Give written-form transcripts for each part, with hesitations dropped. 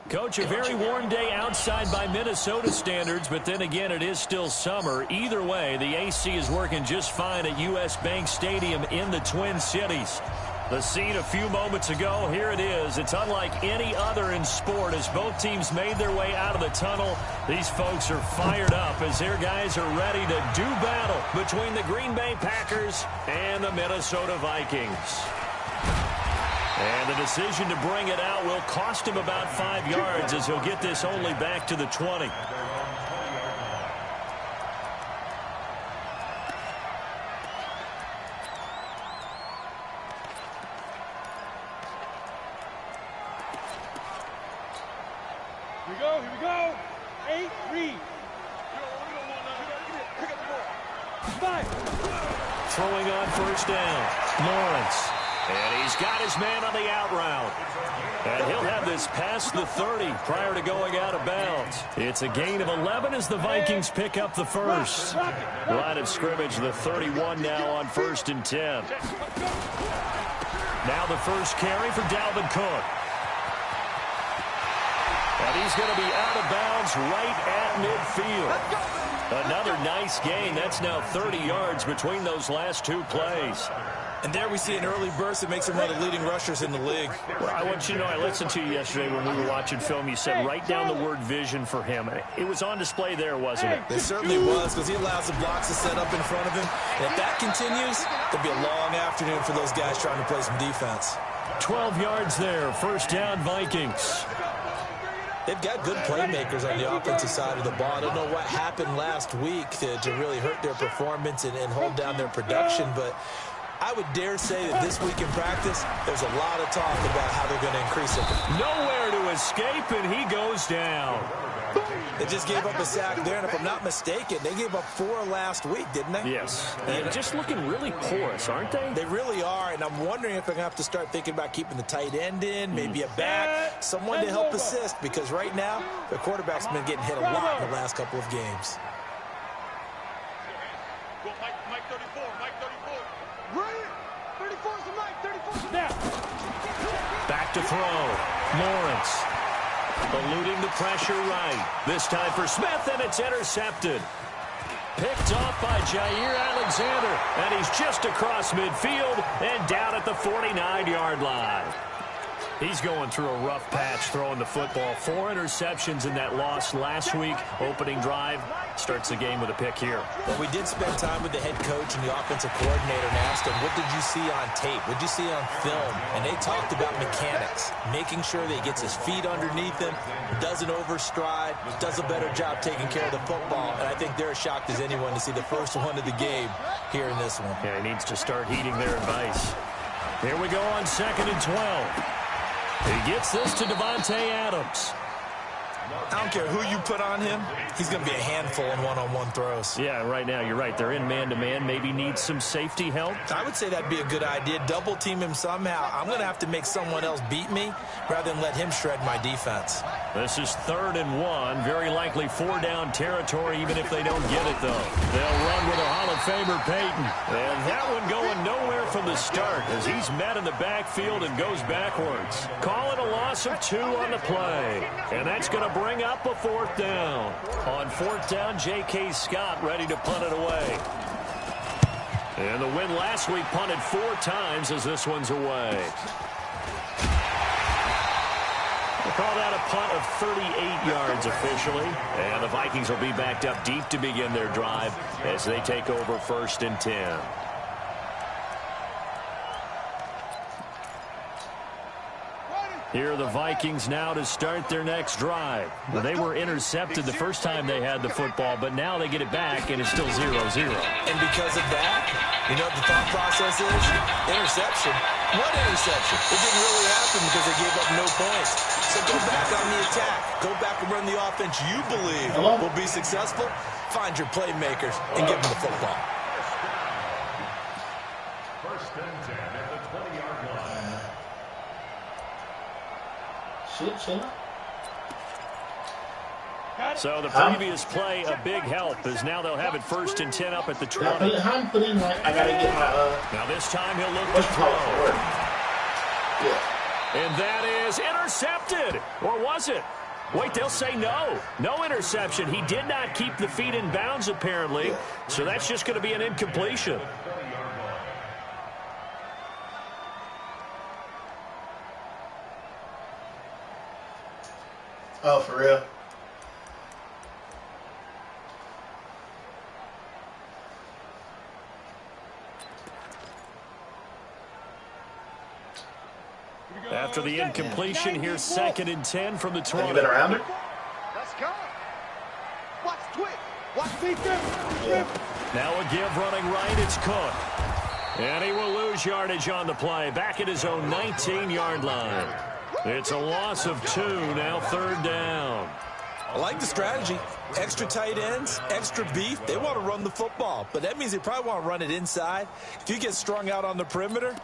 Coach, a very warm day outside by Minnesota standards, but then again, it is still summer. Either way, the AC is working just fine at U.S. Bank Stadium in the Twin Cities. The scene a few moments ago, here it is. It's unlike any other in sport as both teams made their way out of the tunnel. These folks are fired up as their guys are ready to do battle between the Green Bay Packers and the Minnesota Vikings. And the decision to bring it out will cost him about 5 yards as he'll get this only back to the 20. Here we go. 8, read. Throwing on first down, Lawrence. And he's got his man on the out route. And he'll have this past the 30 prior to going out of bounds. It's a gain of 11 as the Vikings pick up the first. Line of scrimmage, the 31 now on 1st and 10. Now the first carry for Dalvin Cook. And he's going to be out of bounds right at midfield. Another nice gain. That's now 30 yards between those last two plays. And there we see an early burst that makes him one of the leading rushers in the league. Well, I want you to know, I listened to you yesterday when we were watching film. You said write down the word vision for him. It was on display there, wasn't it? It certainly was, because he allows the blocks to set up in front of him. And if that continues, there'll be a long afternoon for those guys trying to play some defense. 12 yards there. First down, Vikings. They've got good playmakers on the offensive side of the ball. I don't know what happened last week to really hurt their performance and hold down their production, but I would dare say that this week in practice, there's a lot of talk about how they're going to increase it. Nowhere to escape, and he goes down. They just gave up a sack there, and if I'm not mistaken, they gave up 4 last week, didn't they? Yes. And just looking really porous, aren't they? They really are, and I'm wondering if they're going to have to start thinking about keeping the tight end in, maybe a back, someone to help assist, because right now, their quarterback's been getting hit a lot in the last couple of games. Mike 34. Right. 34's the Mike. 34's now. Back to throw. Lawrence. Eluding the pressure right. This time for Smith, and it's intercepted. Picked off by Jair Alexander, and he's just across midfield and down at the 49-yard line. He's going through a rough patch throwing the football. 4 interceptions in that loss last week. Opening drive starts the game with a pick here. Well, we did spend time with the head coach and the offensive coordinator and asked him, what did you see on tape? What did you see on film? And they talked about mechanics, making sure that he gets his feet underneath him, doesn't overstride, does a better job taking care of the football. And I think they're as shocked as anyone to see the first one of the game here in this one. Yeah, he needs to start heeding their advice. Here we go on 2nd and 12. He gets this to Devontae Adams. I don't care who you put on him. He's going to be a handful in one-on-one throws. Yeah, right now, you're right. They're in man-to-man. Maybe needs some safety help. I would say that'd be a good idea. Double-team him somehow. I'm going to have to make someone else beat me rather than let him shred my defense. This is 3rd and 1. Very likely 4-down territory, even if they don't get it, though. They'll run with a Hall of Famer, Peyton. And that one going nowhere from the start as he's met in the backfield and goes backwards. Calling a loss of 2 on the play. And that's going to bring up a 4th down. On 4th down, J.K. Scott ready to punt it away. And the win last week punted 4 times as this one's away. We'll call that a punt of 38 yards officially. And the Vikings will be backed up deep to begin their drive as they take over 1st and 10. Here are the Vikings now to start their next drive. They were intercepted the first time they had the football, but now they get it back, and it's still 0-0. And because of that, you know what the thought process is? Interception. What interception? It didn't really happen because they gave up no points. So go back on the attack. Go back and run the offense you believe will be successful. Find your playmakers and give them the football. First and 10 at the 20-yard line. So the previous play, a big help, as now they'll have it 1st and 10 up at the 20. Now this time he'll look to throw. And that is intercepted. Or was it? Wait, they'll say no. No interception. He did not keep the feet in bounds, apparently. So that's just going to be an incompletion. Oh, for real? After the incompletion, here's 2nd and 10 from the 20. You been around her? Let's go. Watch twitch. Watch defense. Now a give running right. It's Cook. And he will lose yardage on the play. Back at his own 19-yard line. It's a loss of 2. Now 3rd down. I like the strategy. Extra tight ends, extra beef. They want to run the football, but that means they probably want to run it inside. If you get strung out on the perimeter,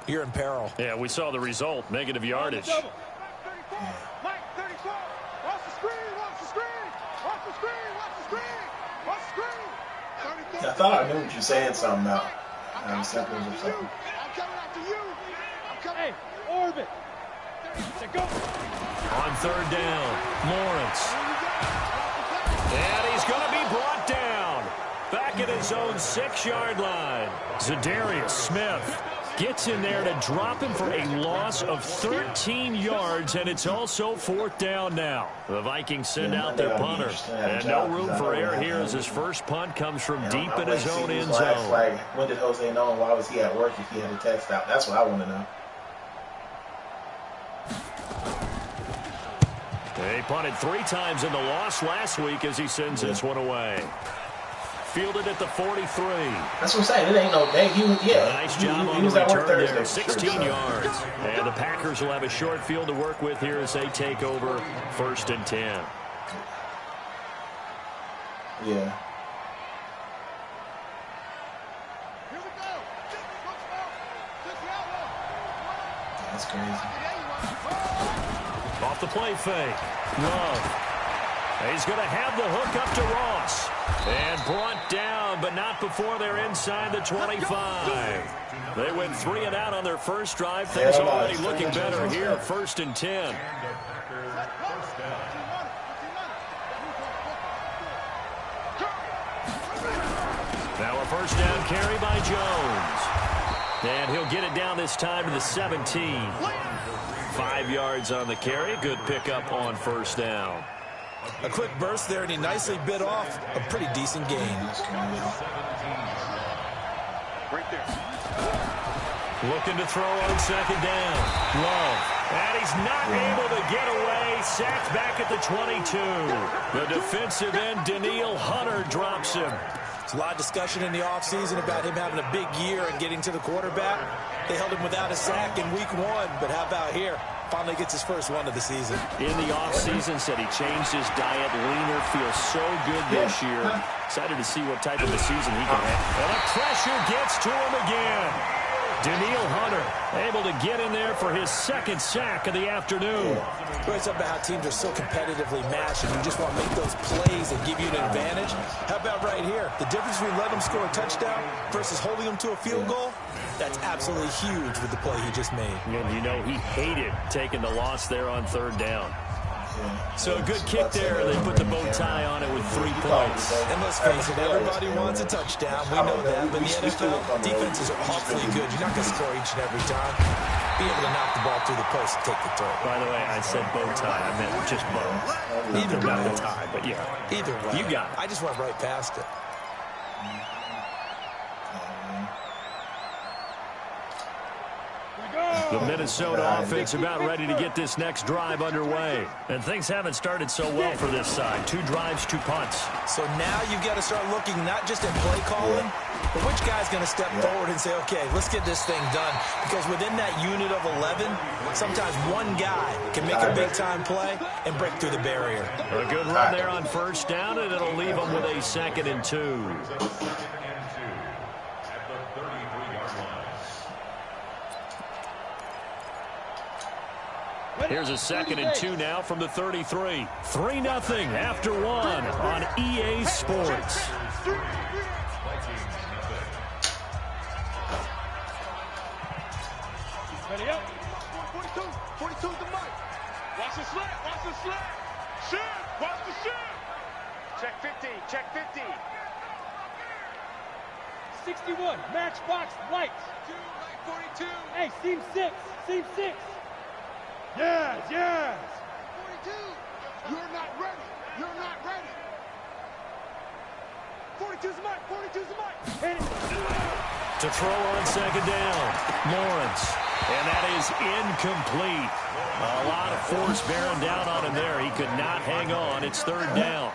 you're in peril. Yeah, we saw the result. Negative yardage. Mike 34. Watch the screen. Watch the screen. Watch the screen. Watch the screen. Watch the screen. I thought I knew what you were saying something about. I'm something or something. I'm coming after you. I'm coming. Hey, orbit. Go. On 3rd down, Lawrence. And he's going to be brought down. Back at his own 6-yard line. Zadarius Smith gets in there to drop him for a loss of 13 yards, and it's also 4th down now. The Vikings send out their punter. And no room for error here as his first punt comes from deep in his own end zone. When did Jose know, and why was he at work if he had a text out? That's what I want to know. They punted 3 times in the loss last week as he sends this one away. Fielded at the 43. That's what I'm saying. It ain't no day. Nice job on the return there. 16 sure. yards. And the Packers will have a short field to work with here as they take over 1st and 10. Yeah. Here we go. That's crazy. Off the play fake. Love. He's going to have the hook up to Ross. And brought down, but not before they're inside the 25. They went 3 and out on their first drive. Things already looking better here. 1st and 10. Now a 1st down carry by Jones. And he'll get it down this time to the 17. 5 yards on the carry. Good pickup on 1st down. A quick burst there, and he nicely bit off a pretty decent gain. Right there. Looking to throw on 2nd down. Love. And he's not able to get away. Sacked back at the 22. The defensive end, Daniil Hunter, drops him. There's a lot of discussion in the offseason about him having a big year and getting to the quarterback. They held him without a sack in week 1, but how about here? Finally gets his first one of the season. In the offseason, said he changed his diet, leaner, feels so good this year. Excited to see what type of a season he can have. And the pressure gets to him again. Daniil Hunter able to get in there for his 2nd sack of the afternoon. It's about how teams are so competitively matched, and you just want to make those plays that give you an advantage. How about right here? The difference between letting them score a touchdown versus holding them to a field goal, that's absolutely huge with the play he just made. And you know he hated taking the loss there on 3rd down. So a good kick there. They put the bow tie on it with 3 points. And let's face it, everybody wants a touchdown. We know that. But in the NFL, defenses are awfully good. You're not going to score each and every time. Be able to knock the ball through the post and take the throw. By the way, I said bow tie. I meant just bow. Either Not way. the tie, but yeah. Either way. You got it. I just went right past it. The Minnesota offense about ready to get this next drive underway. And things haven't started so well for this side. 2 drives, 2 punts. So now you've got to start looking not just at play calling, but which guy's going to step forward and say, okay, let's get this thing done. Because within that unit of 11, sometimes one guy can make a big-time play and break through the barrier. A good run there on 1st down, and it'll leave them with a 2nd and 2. Here's a 2nd and 2 now from the 33. 3-0 after 1 on EA Sports. Ready up. 42. 61, matchbox lights. 42. Hey, seam 6, seam 6. Yes, yes. 42. You're not ready. You're not ready. 42's a mark. 42's a mark. Hit it. To throw on second down, Lawrence. And that is incomplete. A lot of force bearing down on him there. He could not hang on. It's third down.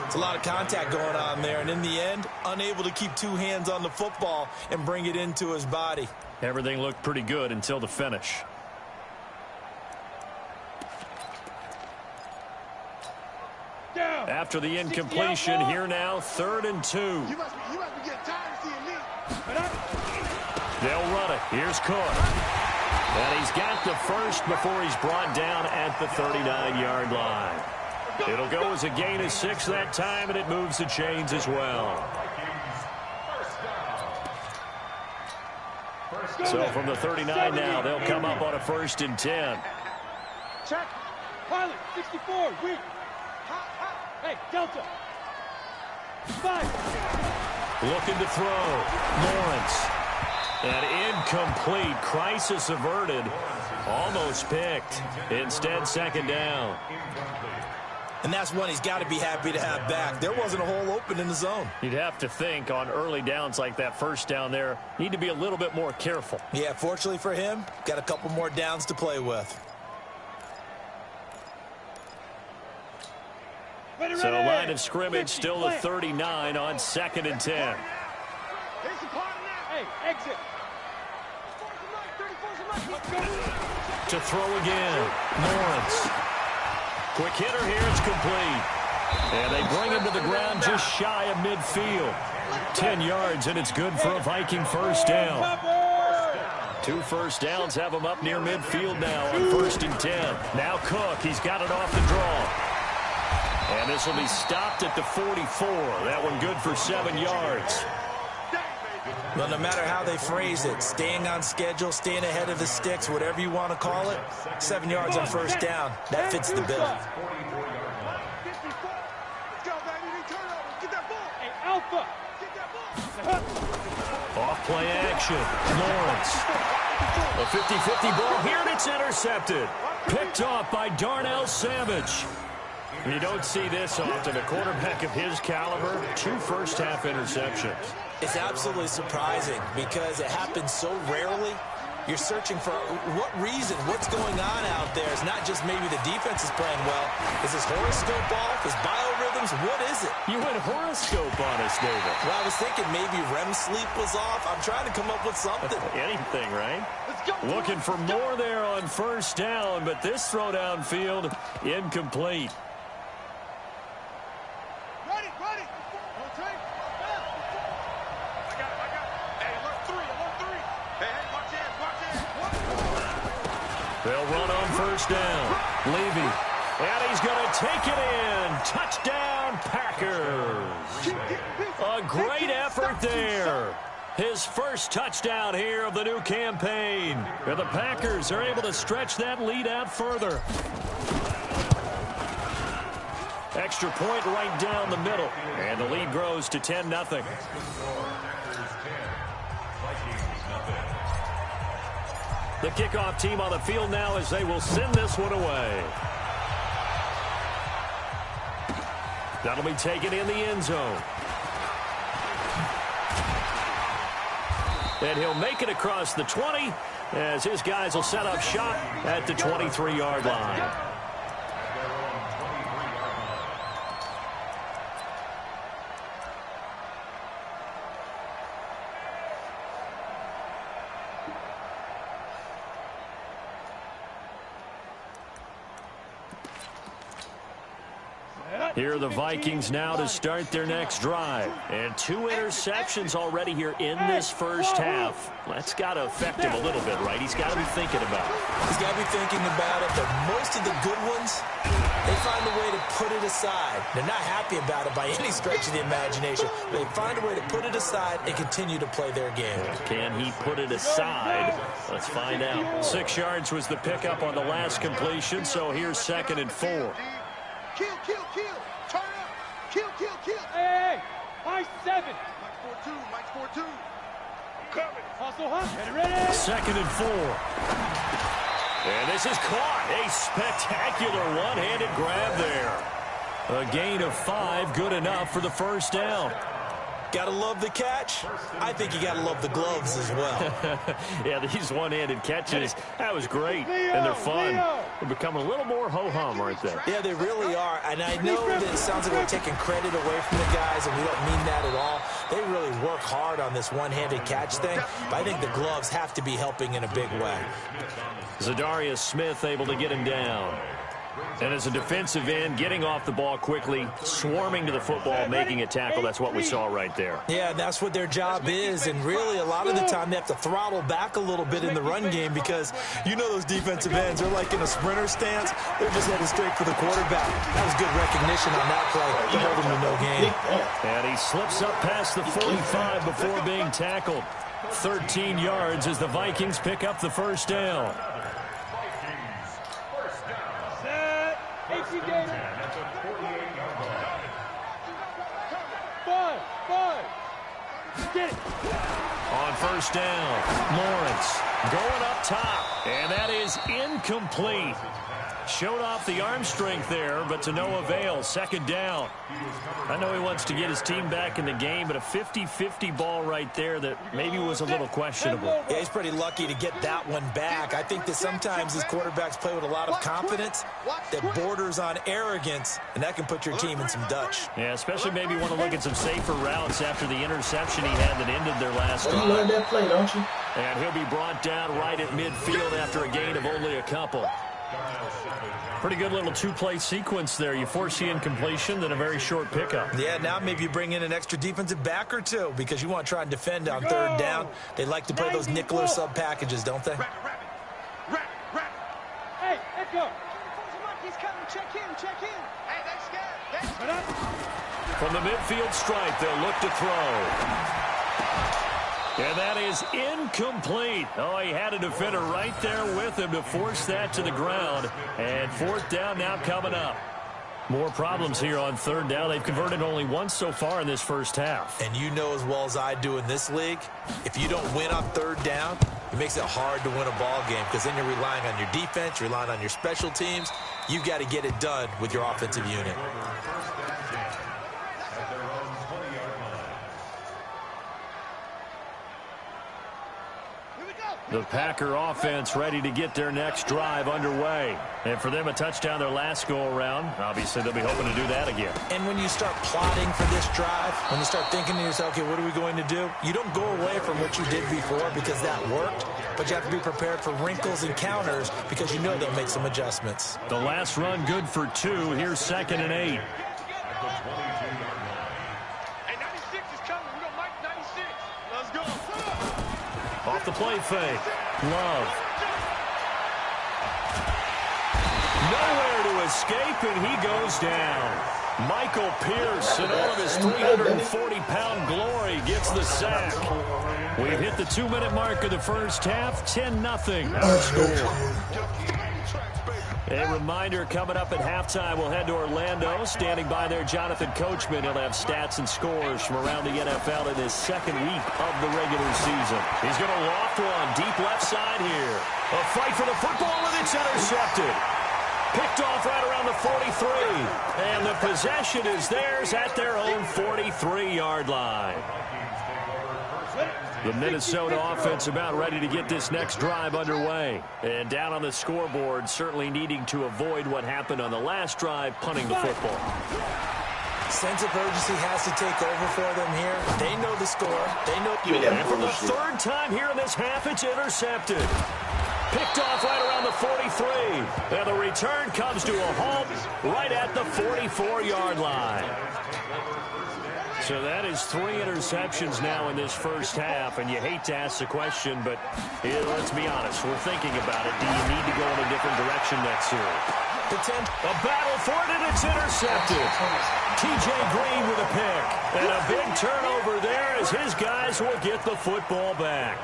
It's a lot of contact going on there, and in the end, unable to keep two hands on the football and bring it into his body. Everything looked pretty good until the finish. After the incompletion, here now, 3rd and 2. You must be getting tired of seeing me. They'll run it. Here's Cook. And he's got the first before he's brought down at the 39-yard line. It'll go as a gain of 6 that time, and it moves the chains as well. So from the 39 now, they'll come up on a 1st and 10. Check. Pilot, 64, weak. Hey, Delta. 5. Looking to throw. Lawrence. And incomplete. Crisis averted. Almost picked. Instead, 2nd down. And that's one he's got to be happy to have back. There wasn't a hole open in the zone. You'd have to think on early downs like that, 1st down there, need to be a little bit more careful. Yeah, fortunately for him, got a couple more downs to play with. So line of scrimmage still at 39 on 2nd and 10. Hey, exit. To throw again. Lawrence. Quick hitter here. It's complete. And they bring him to the ground just shy of midfield. 10 yards, and it's good for a Viking 1st down. 2 first downs have him up near midfield now on 1st and 10. Now Cook. He's got it off the draw. And this will be stopped at the 44. That one good for 7 yards. Well, no matter how they phrase it, staying on schedule, staying ahead of the sticks, whatever you want to call it, 7 yards on 1st down. That fits the bill. Off play action. Lawrence. A 50-50 ball here, and it's intercepted. Picked off by Darnell Savage. You don't see this often. A quarterback of his caliber, 2 first-half interceptions. It's absolutely surprising because it happens so rarely. You're searching for what reason, what's going on out there. It's not just maybe the defense is playing well. Is his horoscope off? His biorhythms? What is it? You went horoscope on us, David. Well, I was thinking maybe REM sleep was off. I'm trying to come up with something. Anything, right? Looking for more there on 1st down, but this throw downfield incomplete. They'll run on 1st down. Levy. And he's going to take it in. Touchdown, Packers. A great effort there. His first touchdown here of the new campaign. And the Packers are able to stretch that lead out further. Extra point right down the middle. And the lead grows to 10-0. The kickoff team on the field now as they will send this one away. That'll be taken in the end zone. And he'll make it across the 20 as his guys will set up shop at the 23-yard line. Here are the Vikings now to start their next drive. And 2 interceptions already here in this first half. That's got to affect him a little bit, right? He's got to be thinking about it. He's got to be thinking about it, but most of the good ones, they find a way to put it aside. They're not happy about it by any stretch of the imagination. They find a way to put it aside and continue to play their game. Can he put it aside? Let's find out. 6 yards was the pickup on the last completion, so here's 2nd and 4. Kill, kill, kill. Turn up. Kill, kill, kill. Hey, hey. High 7. Mike's 4-2. Coming. Hustle, hustle. Ready. 2nd and 4. And this is caught. A spectacular one-handed grab there. A gain of 5, good enough for the first down. Gotta love the catch. I think you gotta love the gloves as well. Yeah, these one-handed catches, that was great. And they're fun. They're becoming a little more ho-hum right there. Yeah, they really are. And I know that it sounds like we're taking credit away from the guys, and we don't mean that at all. They really work hard on this one-handed catch thing, but I think the gloves have to be helping in a big way. Zadarius Smith able to get him down. And as a defensive end, getting off the ball quickly, swarming to the football, making a tackle, that's what we saw right there. Yeah, that's what their job is, and really a lot of the time they have to throttle back a little bit in the run game because you know those defensive ends, they're like in a sprinter stance. They're just heading straight for the quarterback. That was good recognition on that play to hold him to no gain. And he slips up past the 45 before being tackled. 13 yards as the Vikings pick up the first down. Get it. On first down, Lawrence going up top, and that is incomplete. Showed off the arm strength there, but to no avail. 2nd down. I know he wants to get his team back in the game, but a 50-50 ball right there that maybe was a little questionable. Yeah, he's pretty lucky to get that one back. I think that sometimes his quarterbacks play with a lot of confidence that borders on arrogance, and that can put your team in some Dutch. Yeah, especially maybe want to look at some safer routes after the interception he had that ended their last drive. You learned that play, don't you? And he'll be brought down right at midfield after a gain of only a couple. Pretty good little two-play sequence there. You force the incompletion, then a very short pickup. Yeah, now maybe you bring in an extra defensive back or two because you want to try and defend on 3rd down. They like to play those nickel or sub packages, don't they? Hey, let's go. He's coming. Check in. Hey, they're scared. From the midfield stripe, they'll look to throw. And that is incomplete. Oh, he had a defender right there with him to force that to the ground. And 4th down now coming up. More problems here on 3rd down. They've converted only once so far in this first half. And you know as well as I do in this league, if you don't win on 3rd down, it makes it hard to win a ball game because then you're relying on your defense, you're relying on your special teams. You've got to get it done with your offensive unit. The Packer offense ready to get their next drive underway. And for them, a touchdown their last go-around. Obviously, they'll be hoping to do that again. And when you start plotting for this drive, when you start thinking to yourself, okay, what are we going to do? You don't go away from what you did before because that worked, but you have to be prepared for wrinkles and counters because you know they'll make some adjustments. The last run good for 2. Here's 2nd and 8. Off the play fake. Love. Nowhere to escape, and he goes down. Michael Pierce, in all of his 340-pound glory, gets the sack. We've hit the 2-minute mark of the first half. 10-0 our score. A reminder coming up at halftime, we'll head to Orlando. Standing by there, Jonathan Coachman. He'll have stats and scores from around the NFL in his 2nd week of the regular season. He's going to loft one deep left side here. A fight for the football, and it's intercepted. Picked off right around the 43. And the possession is theirs at their own 43-yard line. The Minnesota offense about ready to get this next drive underway. And down on the scoreboard, certainly needing to avoid what happened on the last drive, punting the football. Sense of urgency has to take over for them here. They know the score. They know. And for the 3rd time here in this half, it's intercepted. Picked off right around the 43. And the return comes to a halt right at the 44-yard line. So that is 3 interceptions now in this first half, and you hate to ask the question, but let's be honest, we're thinking about it. Do you need to go in a different direction next series? A battle for it, and it's intercepted. T.J. Green with a pick, and a big turnover there as his guys will get the football back.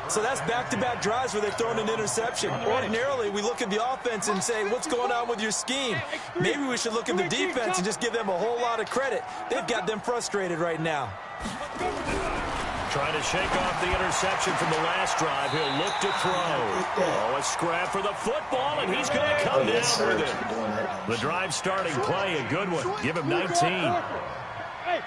So that's back-to-back drives where they've thrown an interception. Ordinarily, we look at the offense and say, what's going on with your scheme? Maybe we should look at the defense and just give them a whole lot of credit. They've got them frustrated right now. Trying to shake off the interception from the last drive. He'll look to throw. Oh, a scrap for the football, and he's going to come down with it. The drive starting play, a good one. Give him 19. Hey,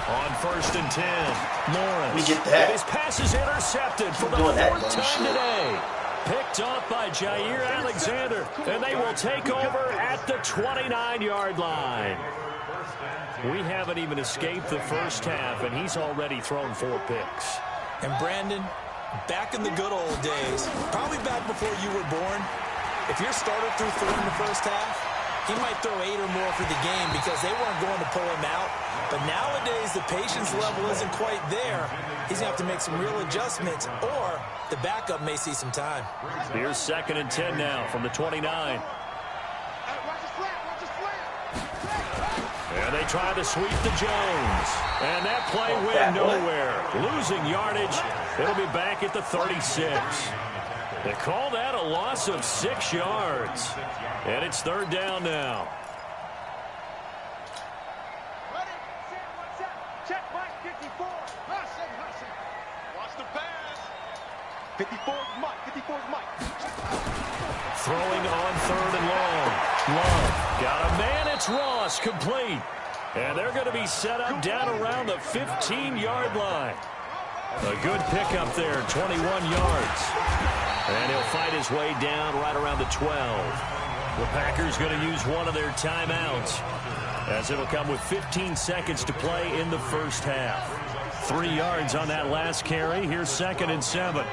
On 1st and 10, Lawrence. We get that. His pass is intercepted for the fourth time today. Picked off by Jair Alexander, and they will take over at the 29-yard line. We haven't even escaped the first half, and he's already thrown 4 picks. And Brandon, back in the good old days, probably back before you were born, if your starter threw 4 in the first half, he might throw 8 or more for the game because they weren't going to pull him out. But nowadays, the patience level isn't quite there. He's going to have to make some real adjustments, or the backup may see some time. Here's 2nd and 10 now from the 29. And they try to sweep to Jones. And that play went nowhere. Losing yardage. It'll be back at the 36. They call that a loss of 6 yards. And it's 3rd down now. Ready, set, what's up? Check, Mike, 54. Hustle. Watch the pass. 54's Mike, 54's Mike. Throwing on 3rd and long. Love. Got a man, it's Ross, complete. And they're going to be set up down around the 15-yard line. A good pickup there, 21 yards. And he'll fight his way down right around the 12. The Packers going to use one of their timeouts, as it'll come with 15 seconds to play in the first half. 3 yards on that last carry. Here's 2nd and 7.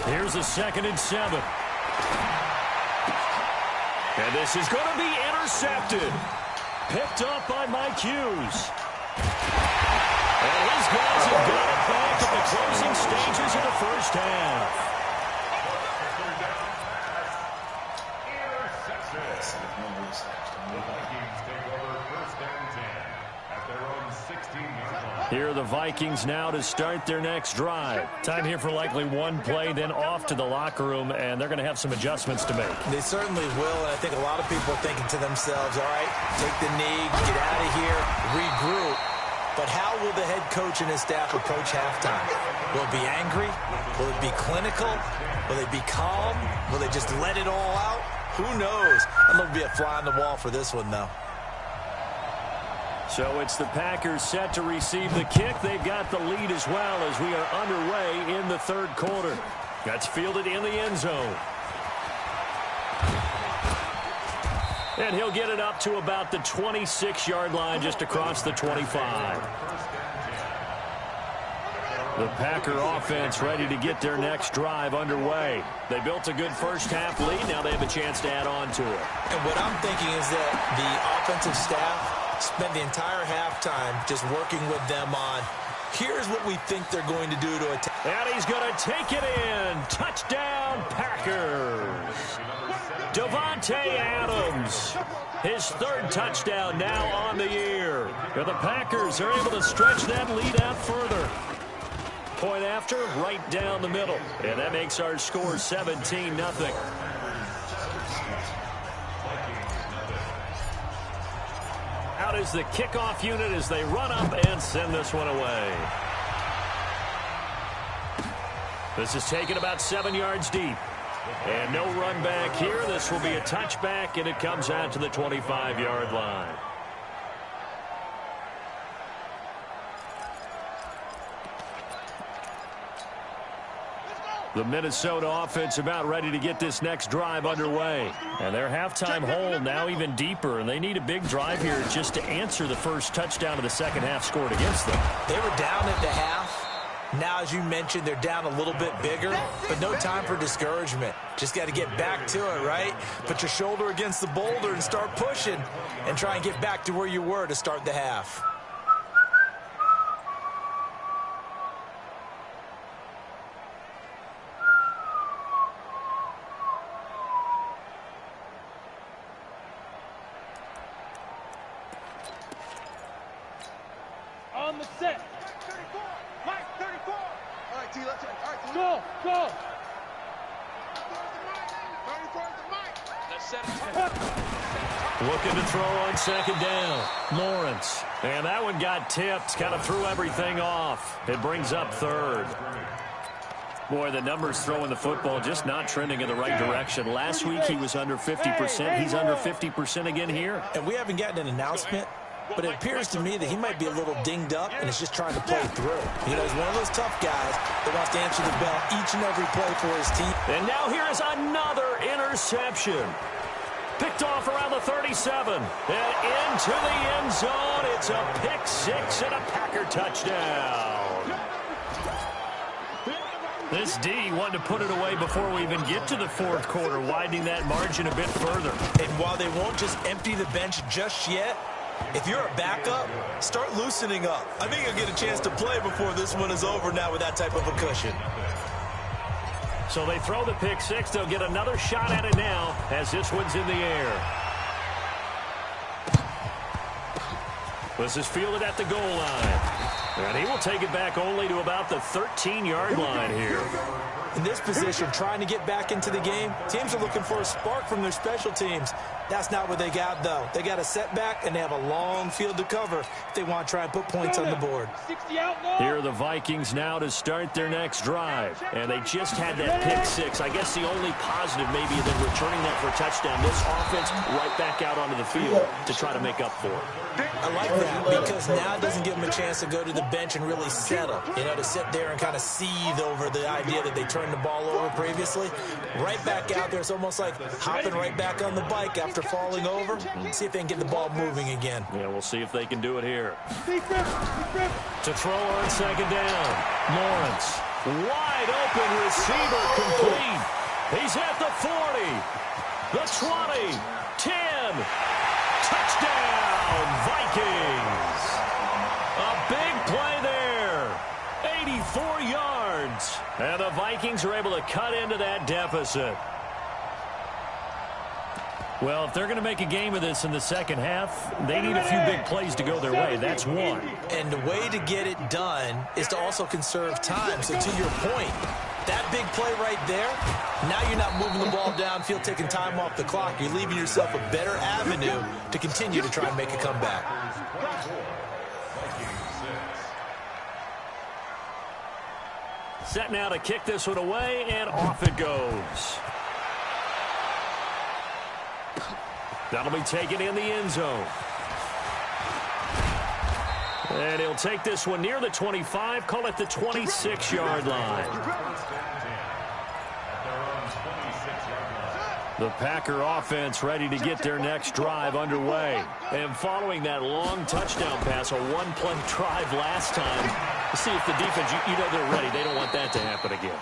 Here's a 2nd and 7. And this is going to be intercepted. Picked up by Mike Hughes. And these guys have got it back at the closing stages of the first half. Here are the Vikings now to start their next drive. Time here for likely one play, then off to the locker room, and they're going to have some adjustments to make. They certainly will, and I think a lot of people are thinking to themselves, all right, take the knee, get out of here, regroup. But how will the head coach and his staff approach halftime? Will it be angry? Will it be clinical? Will they be calm? Will they just let it all out? Who knows? I'm going to be a fly on the wall for this one, though. So it's the Packers set to receive the kick. They've got the lead as well as we are underway in the 3rd quarter. That's fielded in the end zone. And he'll get it up to about the 26-yard line, just across the 25. The Packer offense ready to get their next drive underway. They built a good first half lead. Now they have a chance to add on to it. And what I'm thinking is that the offensive staff spent the entire halftime just working with them on, here's what we think they're going to do to attack. And he's going to take it in. Touchdown, Packers. Davante Adams. His 3rd touchdown now on the year. And the Packers are able to stretch that lead out further. Point after, right down the middle. And that makes our score 17-0. Out is the kickoff unit as they run up and send this one away. This is taken about 7 yards deep. And no run back here. This will be a touchback, and it comes out to the 25-yard line. The Minnesota offense about ready to get this next drive underway. And their halftime hole now even deeper, and they need a big drive here just to answer the first touchdown of the second half scored against them. They were down at the half. Now, as you mentioned, they're down a little bit bigger, but no time for discouragement. Just got to get back to it, right? Put your shoulder against the boulder and start pushing and try and get back to where you were to start the half. on the set. 34. Mike, 34. All right, T, let's all right, T. Go, go. 34 is the Mike. Let's set it. Looking to throw on second down. Lawrence. And that one got tipped. Kind of threw everything off. It brings up third. Boy, the numbers throwing the football just not trending in the right direction. Last week he was under 50%. He's under 50% again here. And we haven't gotten an announcement, but it appears to me that he might be a little dinged up and is just trying to play through. You know, he's one of those tough guys that wants to answer the bell each and every play for his team. And now here is another interception. Picked off around the 37. And into the end zone. It's a pick six and a Packer touchdown. This D wanted to put it away before we even get to the fourth quarter, widening that margin a bit further. And while they won't just empty the bench just yet, if you're a backup, start loosening up. I think you'll get a chance to play before this one is over now with that type of a cushion. So they throw the pick six. They'll get another shot at it now as this one's in the air. This is fielded at the goal line. And he will take it back only to about the 13-yard line here. In this position, trying to get back into the game, teams are looking for a spark from their special teams. That's not what they got, though. They got a setback, and they have a long field to cover if they want to try and put points on the board. Here are the Vikings now to start their next drive. And they just had that pick six. I guess the only positive maybe than returning that for a touchdown. This offense right back out onto the field to try to make up for it. I like that because now it doesn't give them a chance to go to the bench and really settle. You know, to sit there and kind of seethe over the idea that they turned the ball over previously. Right back out there. It's almost like hopping right back on the bike after falling over. See if they can get the ball moving again. Yeah, we'll see if they can do it here. To throw on second down. Lawrence. Wide open receiver complete. He's at the 40. The 20. 10. Touchdown, Vikings. A big play there. 84 yards. And the Vikings are able to cut into that deficit. Well, if they're going to make a game of this in the second half, they need a few big plays to go their way. That's one. And the way to get it done is to also conserve time. So to your point, that big play right there, now you're not moving the ball downfield, taking time off the clock. You're leaving yourself a better avenue to continue to try and make a comeback. Set now to kick this one away, and off it goes. That'll be taken in the end zone. And he'll take this one near the 25, call it the 26-yard line. The Packer offense ready to get their next drive underway. And following that long touchdown pass, a one-play drive last time, see if the defense, you know they're ready. They don't want that to happen again.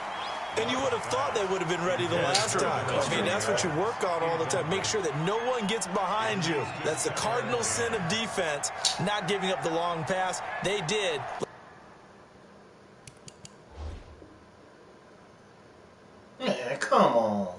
And you would have thought they would have been ready the last time. I mean, that's what you work on all the time. Make sure that no one gets behind you. That's the cardinal sin of defense, not giving up the long pass. They did. Man, come on.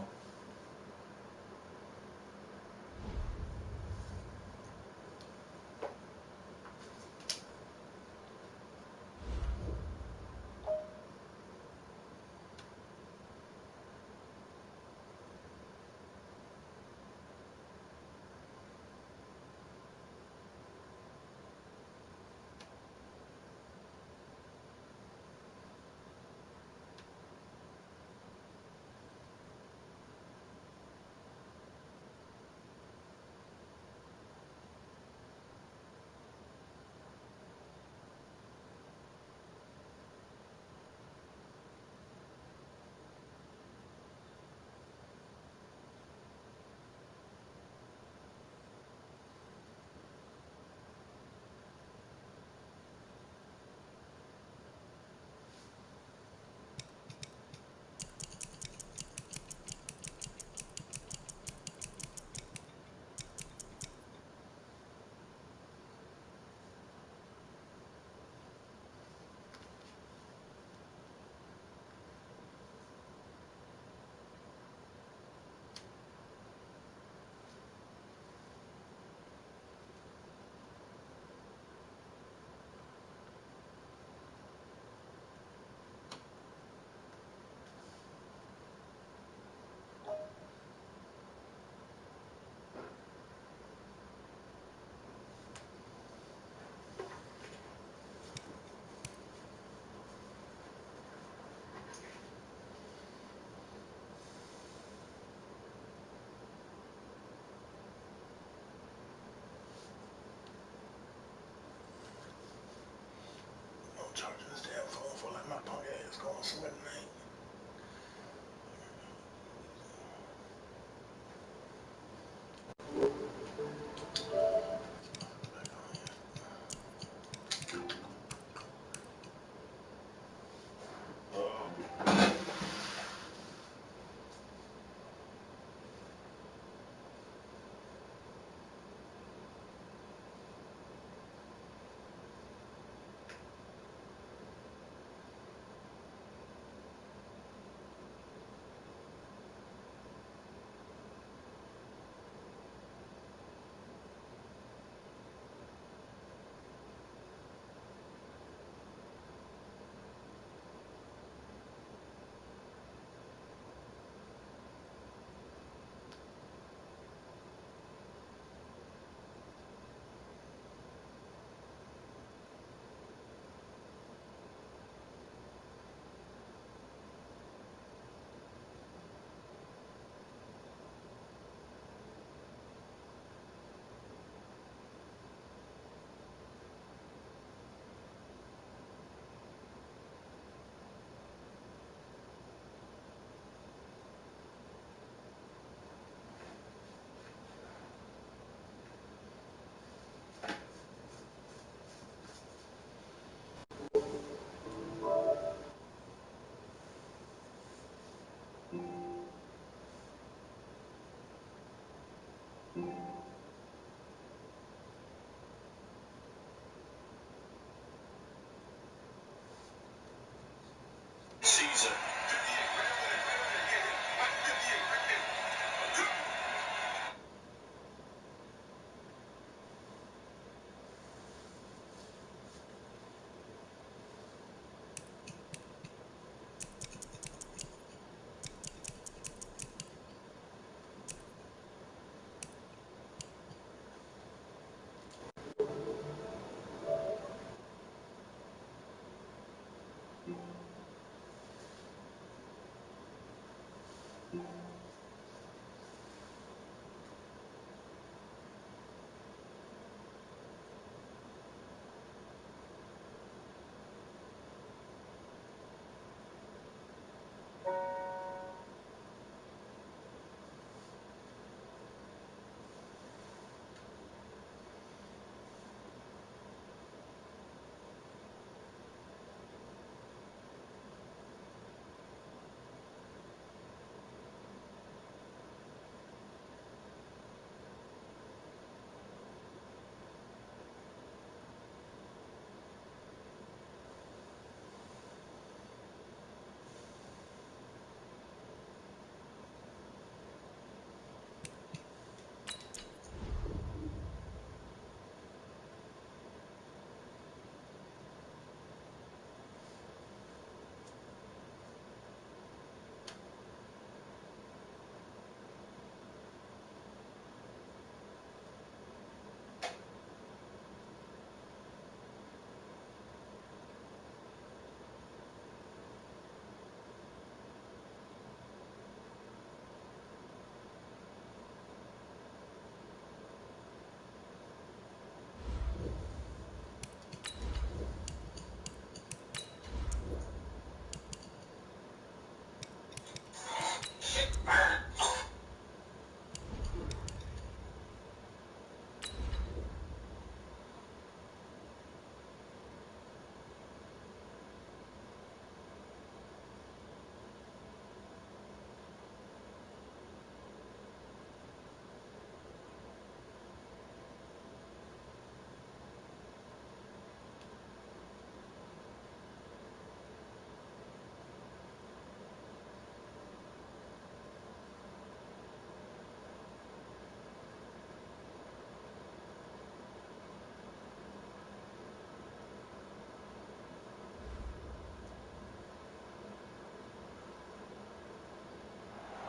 Season.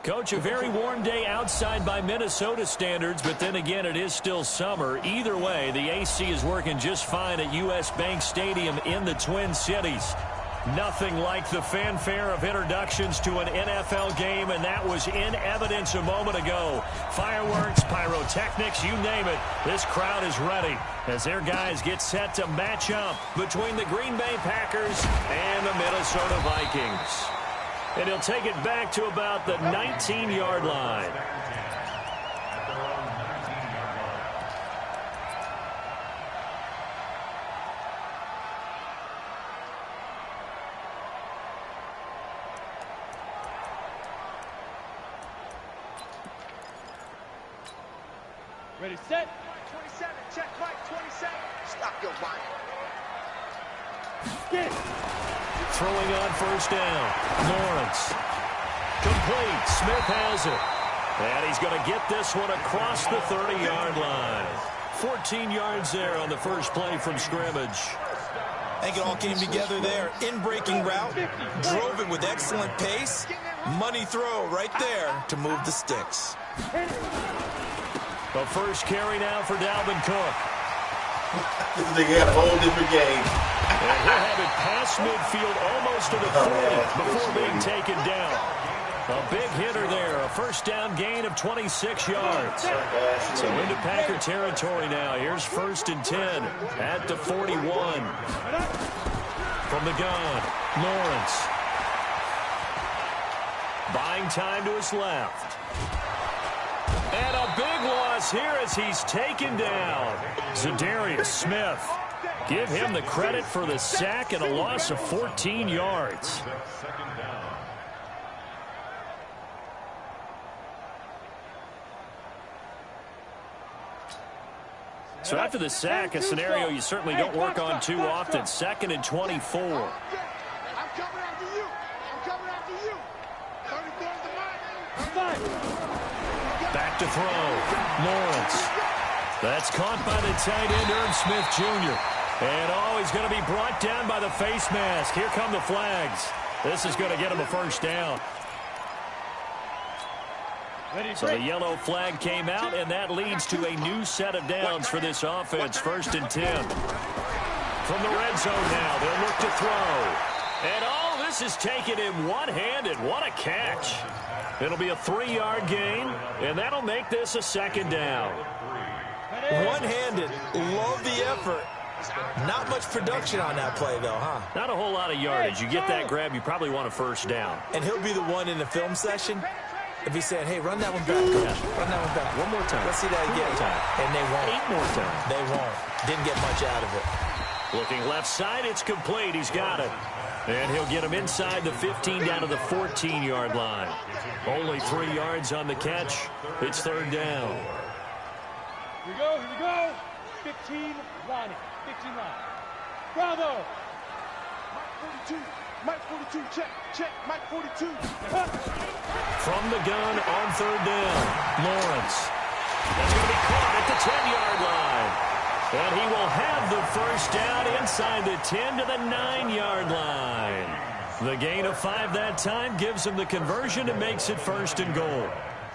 Coach, a very warm day outside by Minnesota standards, but then again, it is still summer. Either way, the AC is working just fine at U.S. Bank Stadium in the Twin Cities. Nothing like the fanfare of introductions to an NFL game, and that was in evidence a moment ago. Fireworks, pyrotechnics, you name it. This crowd is ready as their guys get set to match up between the Green Bay Packers and the Minnesota Vikings. And he'll take it back to about the 19-yard line. Ready, set. 27, check right, 27. Stop your mind. Get. Throwing on first down. Lawrence. Complete. Smith has it. And he's going to get this one across the 30-yard line. 14 yards there on the first play from scrimmage. I think it all came together there. In-breaking route. Drove it with excellent pace. Money throw right there to move the sticks. The first carry now for Dalvin Cook. This nigga got a whole different game. And he'll have it past midfield almost to the 40 before being taken down. A big hitter there. A first down gain of 26 yards. So into Packer territory now. Here's 1st and 10 at the 41. From the gun, Lawrence. Buying time to his left. And a big loss here as he's taken down. Zadarius Smith. Give him the credit for the sack and a loss of 14 yards. So after the sack, a scenario you certainly don't work on too often. 2nd and 24. I'm coming after you. I'm coming after you. 34 is the line. Back to throw. Lawrence. That's caught by the tight end, Irv Smith Jr. And, he's going to be brought down by the face mask. Here come the flags. This is going to get him a first down. So the yellow flag came out, and that leads to a new set of downs for this offense. 1st and 10. From the red zone now, they'll look to throw. And, this is taken in one-handed. What a catch. It'll be a 3-yard gain, and that'll make this a 2nd down. One-handed. Love the effort. Not much production on that play, though, huh? Not a whole lot of yardage. You get that grab, you probably want a first down. And he'll be the one in the film session if he's saying, hey, run that one back, coach. Run that one back. One more time. Let's see that again. And they won't. 8 more times. They won't. Didn't get much out of it. Looking left side, it's complete. He's got it. And he'll get him inside the 15 down to the 14-yard line. Only 3 yards on the catch. It's 3rd down. Here we go, here we go. 15 Ronnie. 15 line. Bravo. Mike 42. Mike 42. Check. Mike 42. From the gun on 3rd down. Lawrence. That's going to be caught at the 10-yard line. And he will have the first down inside the 10 to the 9-yard line. The gain of 5 that time gives him the conversion and makes it 1st and goal.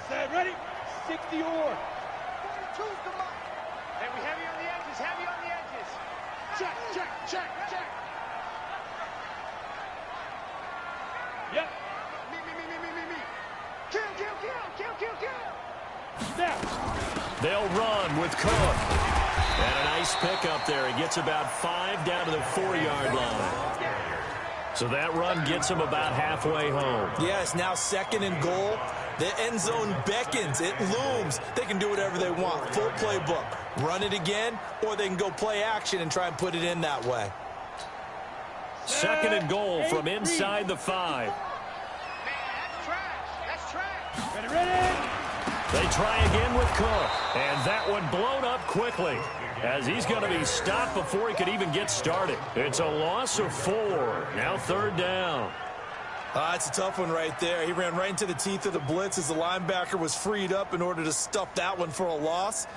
Set, ready? 60 or. Check. Yep. Me. Kill. Snap. They'll run with Cook. And a nice pickup there. He gets about 5 down to the 4-yard line. So that run gets him about halfway home. Yeah, it's now 2nd and goal. The end zone beckons. It looms. They can do whatever they want. Full playbook. Run it again, or they can go play action and try and put it in that way. 2nd and goal from inside the 5. That's trash. Ready. They try again with Cook. And that one blown up quickly, as he's going to be stopped before he could even get started. It's a loss of 4. Now 3rd down. It's a tough one right there. He ran right into the teeth of the blitz as the linebacker was freed up in order to stuff that one for a loss.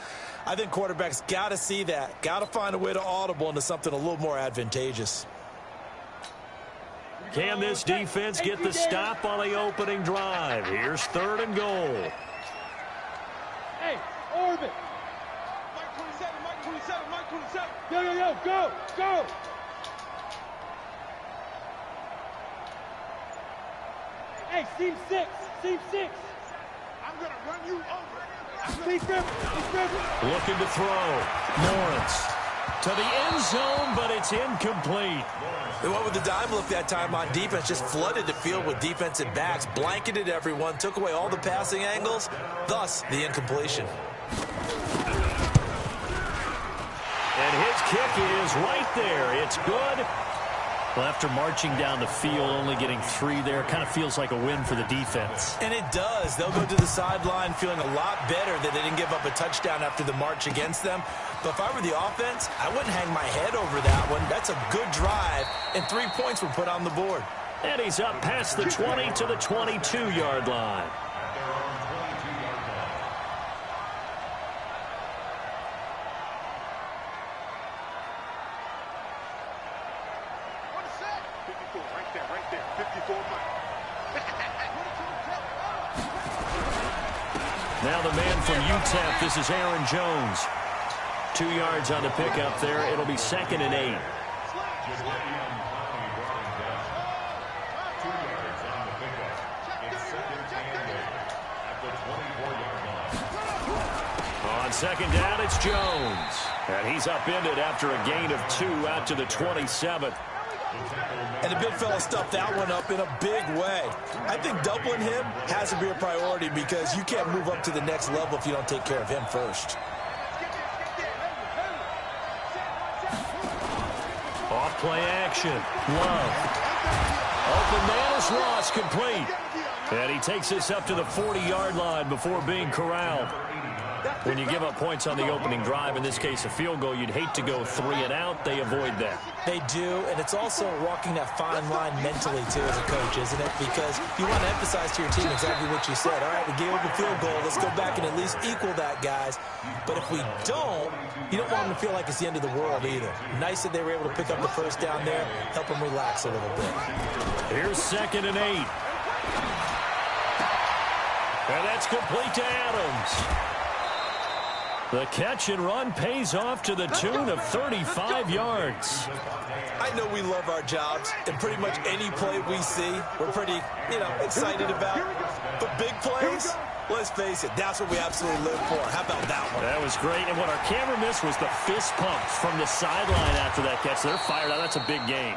I think quarterbacks got to see that. Got to find a way to audible into something a little more advantageous. Can this defense get the stop on the opening drive? Here's 3rd and goal. Hey, orbit. Mike 27. Go. Hey, seam 6. I'm going to run you over. He's looking to throw. Lawrence to the end zone, but it's incomplete. They went with the dime look that time on defense, just flooded the field with defensive backs, blanketed everyone, took away all the passing angles, thus the incompletion. And his kick is right there. It's good. Well, after marching down the field, only getting 3 there, kind of feels like a win for the defense. And it does. They'll go to the sideline feeling a lot better that they didn't give up a touchdown after the march against them. But if I were the offense, I wouldn't hang my head over that one. That's a good drive, and 3 points were put on the board. And he's up past the 20 to the 22-yard line. Right there. 54 Now the man from UTEP, this is Aaron Jones. 2 yards on the pickup there. It'll be 2nd and 8. On 2nd down, it's Jones. And he's upended after a gain of 2 out to the 27th. And the big fella stuffed that one up in a big way. I think doubling him has to be a priority because you can't move up to the next level if you don't take care of him first. Off play action. Love. Open man is lost, complete. And he takes this up to the 40-yard line before being corralled. When you give up points on the opening drive, in this case a field goal, you'd hate to go 3 and out. They avoid that. They do, and it's also walking that fine line mentally, too, as a coach, isn't it? Because you want to emphasize to your team exactly what you said. All right, we gave up a field goal. Let's go back and at least equal that, guys. But if we don't, you don't want them to feel like it's the end of the world either. Nice that they were able to pick up the first down there, help them relax a little bit. Here's 2nd and 8. And that's complete to Adams. The catch and run pays off to the tune of 35 yards. I know we love our jobs, and pretty much any play we see, we're pretty, excited about. But big plays, let's face it, that's what we absolutely live for. How about that one? That was great, and what our camera missed was the fist pumps from the sideline after that catch. They're fired out. That's a big game.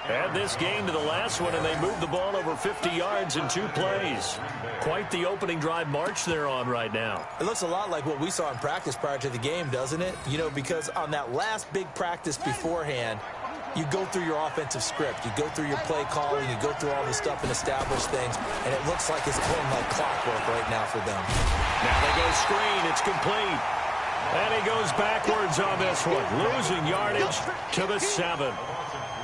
Add this game to the last one, and they moved the ball over 50 yards in 2 plays. Quite the opening drive march they're on right now. It looks a lot like what we saw in practice prior to the game, doesn't it? Because on that last big practice beforehand, you go through your offensive script. You go through your play calling. You go through all the stuff and establish things, and it looks like it's going like clockwork right now for them. Now they go screen. It's complete. And he goes backwards on this one, losing yardage to the 7.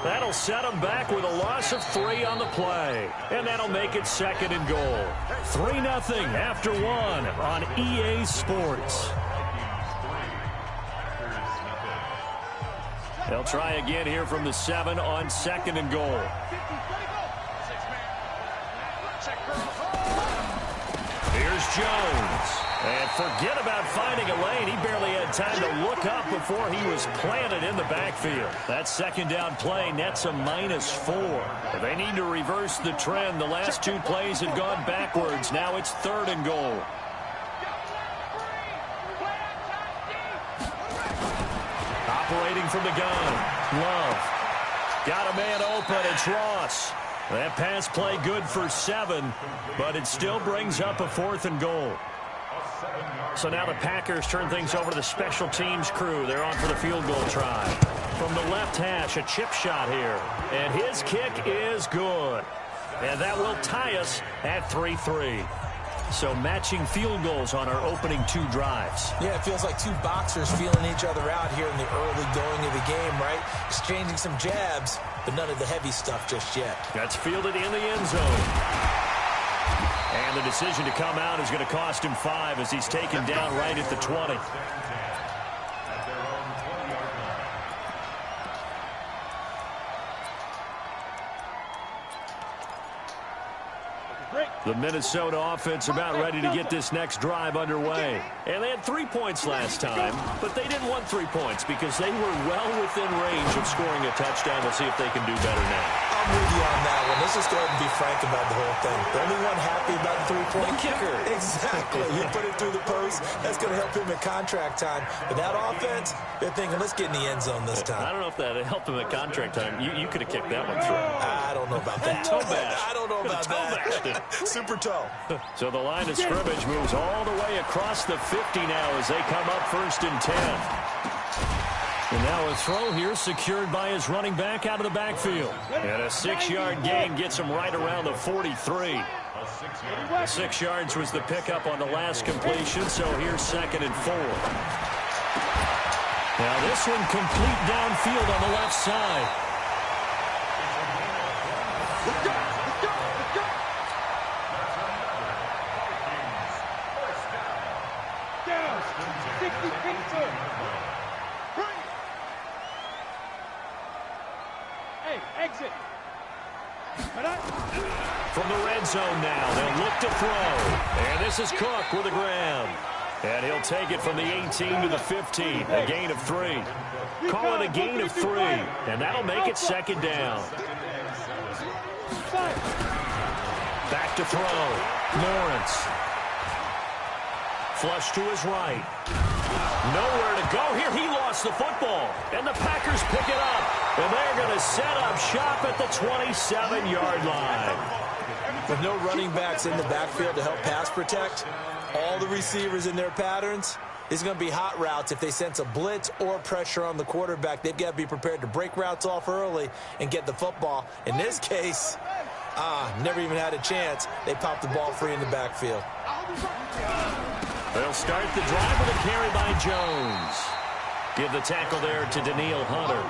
That'll set them back with a loss of 3 on the play. And that'll make it 2nd and goal. 3-0 after 1 on EA Sports. They'll try again here from the 7 on 2nd and goal. Here's Jones. And forget about finding a lane. He barely had time to look up before he was planted in the backfield. That 2nd down play nets a -4. They need to reverse the trend. The last 2 plays had gone backwards. Now it's 3rd and goal. Operating from the gun. Love. Got a man open. It's Ross. That pass play good for 7, but it still brings up a 4th and goal. So now the Packers turn things over to the special teams crew. They're on for the field goal try. From the left hash, a chip shot here. And his kick is good. And that will tie us at 3-3. So matching field goals on our opening 2 drives. Yeah, it feels like 2 boxers feeling each other out here in the early going of the game, right? Exchanging some jabs, but none of the heavy stuff just yet. That's fielded in the end zone. And the decision to come out is going to cost him 5 as he's taken down right at the 20. The Minnesota offense about ready to get this next drive underway. And they had 3 points last time, but they didn't want 3 points because they were well within range of scoring a touchdown. We'll see if they can do better now. I'm with you on that one. Let's just go ahead and be frank about the whole thing. The only one happy about the 3-point kicker. Exactly. You put it through the post. That's going to help him at contract time. But that offense, they're thinking, let's get in the end zone this time. I don't know if that helped him at contract time. You could have kicked that one through. I don't know about that. I don't know about that. Super toe. So the line of scrimmage moves all the way across the 50 now as they come up 1st and 10. And now a throw here secured by his running back out of the backfield. And a 6-yard gain gets him right around the 43. 6 yards was the pickup on the last completion, so here's 2nd and 4. Now this one complete downfield on the left side. Exit. From the red zone now, they'll look to throw. And this is Cook with the ground. And he'll take it from the 18 to the 15, a gain of 3. Call it a gain of 3, and that'll make it 2nd down. Back to throw. Lawrence. Flush to his right. Nowhere to go here. He lost the football. And the Packers pick it up. And they're going to set up shop at the 27-yard line. With no running backs in the backfield to help pass protect, all the receivers in their patterns, it's going to be hot routes. If they sense a blitz or pressure on the quarterback, they've got to be prepared to break routes off early and get the football. In this case, never even had a chance. They popped the ball free in the backfield. They'll start the drive with a carry by Jones. Give the tackle there to Daniil Hunter.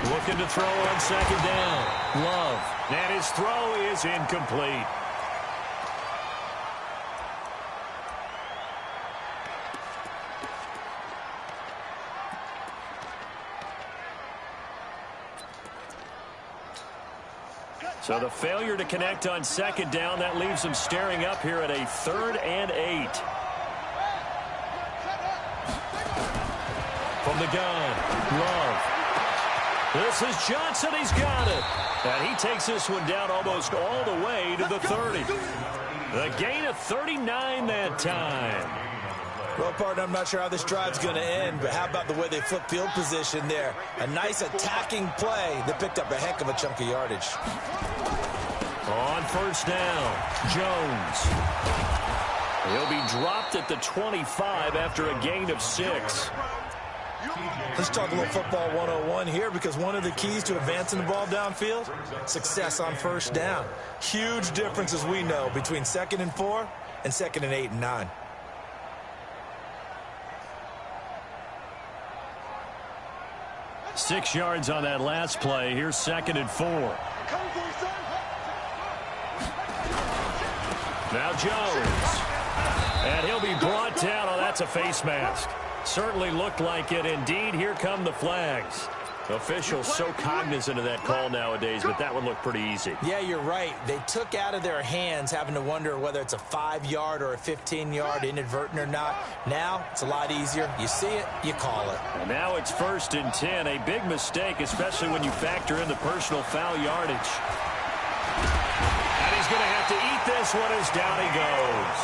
Looking to throw on second down. Love. And his throw is incomplete. So the failure to connect on second down, that leaves them staring up here at a 3rd and 8. From the gun, Love. This is Johnson. He's got it. And he takes this one down almost all the way to the 30. The gain of 39 that time. Well, partner, I'm not sure how this drive's going to end, but how about the way they flip field position there? A nice attacking play that picked up a heck of a chunk of yardage. On first down, Jones. He'll be dropped at the 25 after a gain of 6. Let's talk a little football 101 here, because one of the keys to advancing the ball downfield, success on first down. Huge difference, as we know, between 2nd and 4 and 2nd and 8 and 9. Six yards on that last play. Here's 2nd and 4. Now Jones. And he'll be brought down. Oh, that's a face mask. Certainly looked like it. Indeed, here come the flags. Officials so cognizant of that call nowadays, but that would look pretty easy. Yeah, you're right. They took out of their hands having to wonder whether it's a 5-yard or a 15-yard, inadvertent or not. Now, it's a lot easier. You see it, you call it. And now it's 1st and 10. A big mistake, especially when you factor in the personal foul yardage. And he's going to have to eat this one as down he goes.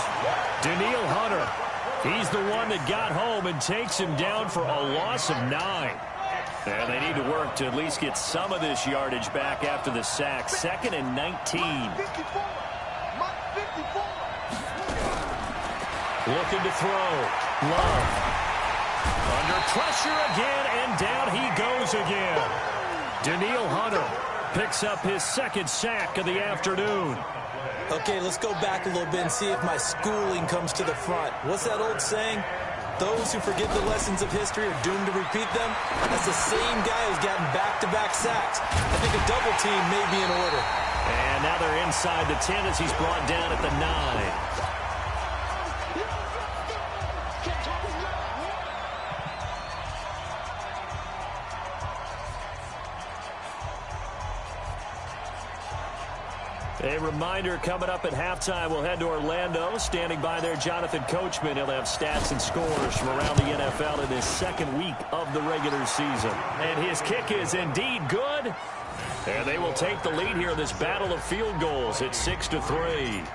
Daniil Hunter. He's the one that got home and takes him down for a loss of 9. And they need to work to at least get some of this yardage back after the sack. 2nd and 19. Looking to throw. Love. Under pressure again, and down he goes again. Daniil Hunter picks up his 2nd sack of the afternoon. Okay, let's go back a little bit and see if my schooling comes to the front. What's that old saying? Those who forget the lessons of history are doomed to repeat them. That's the same guy who's gotten back-to-back sacks. I think a double team may be in order. And now they're inside the 10 as he's brought down at the 9. A reminder, coming up at halftime, we'll head to Orlando. Standing by there, Jonathan Coachman. He'll have stats and scores from around the NFL in this 2nd week of the regular season. And his kick is indeed good. And they will take the lead here in this battle of field goals at 6-3.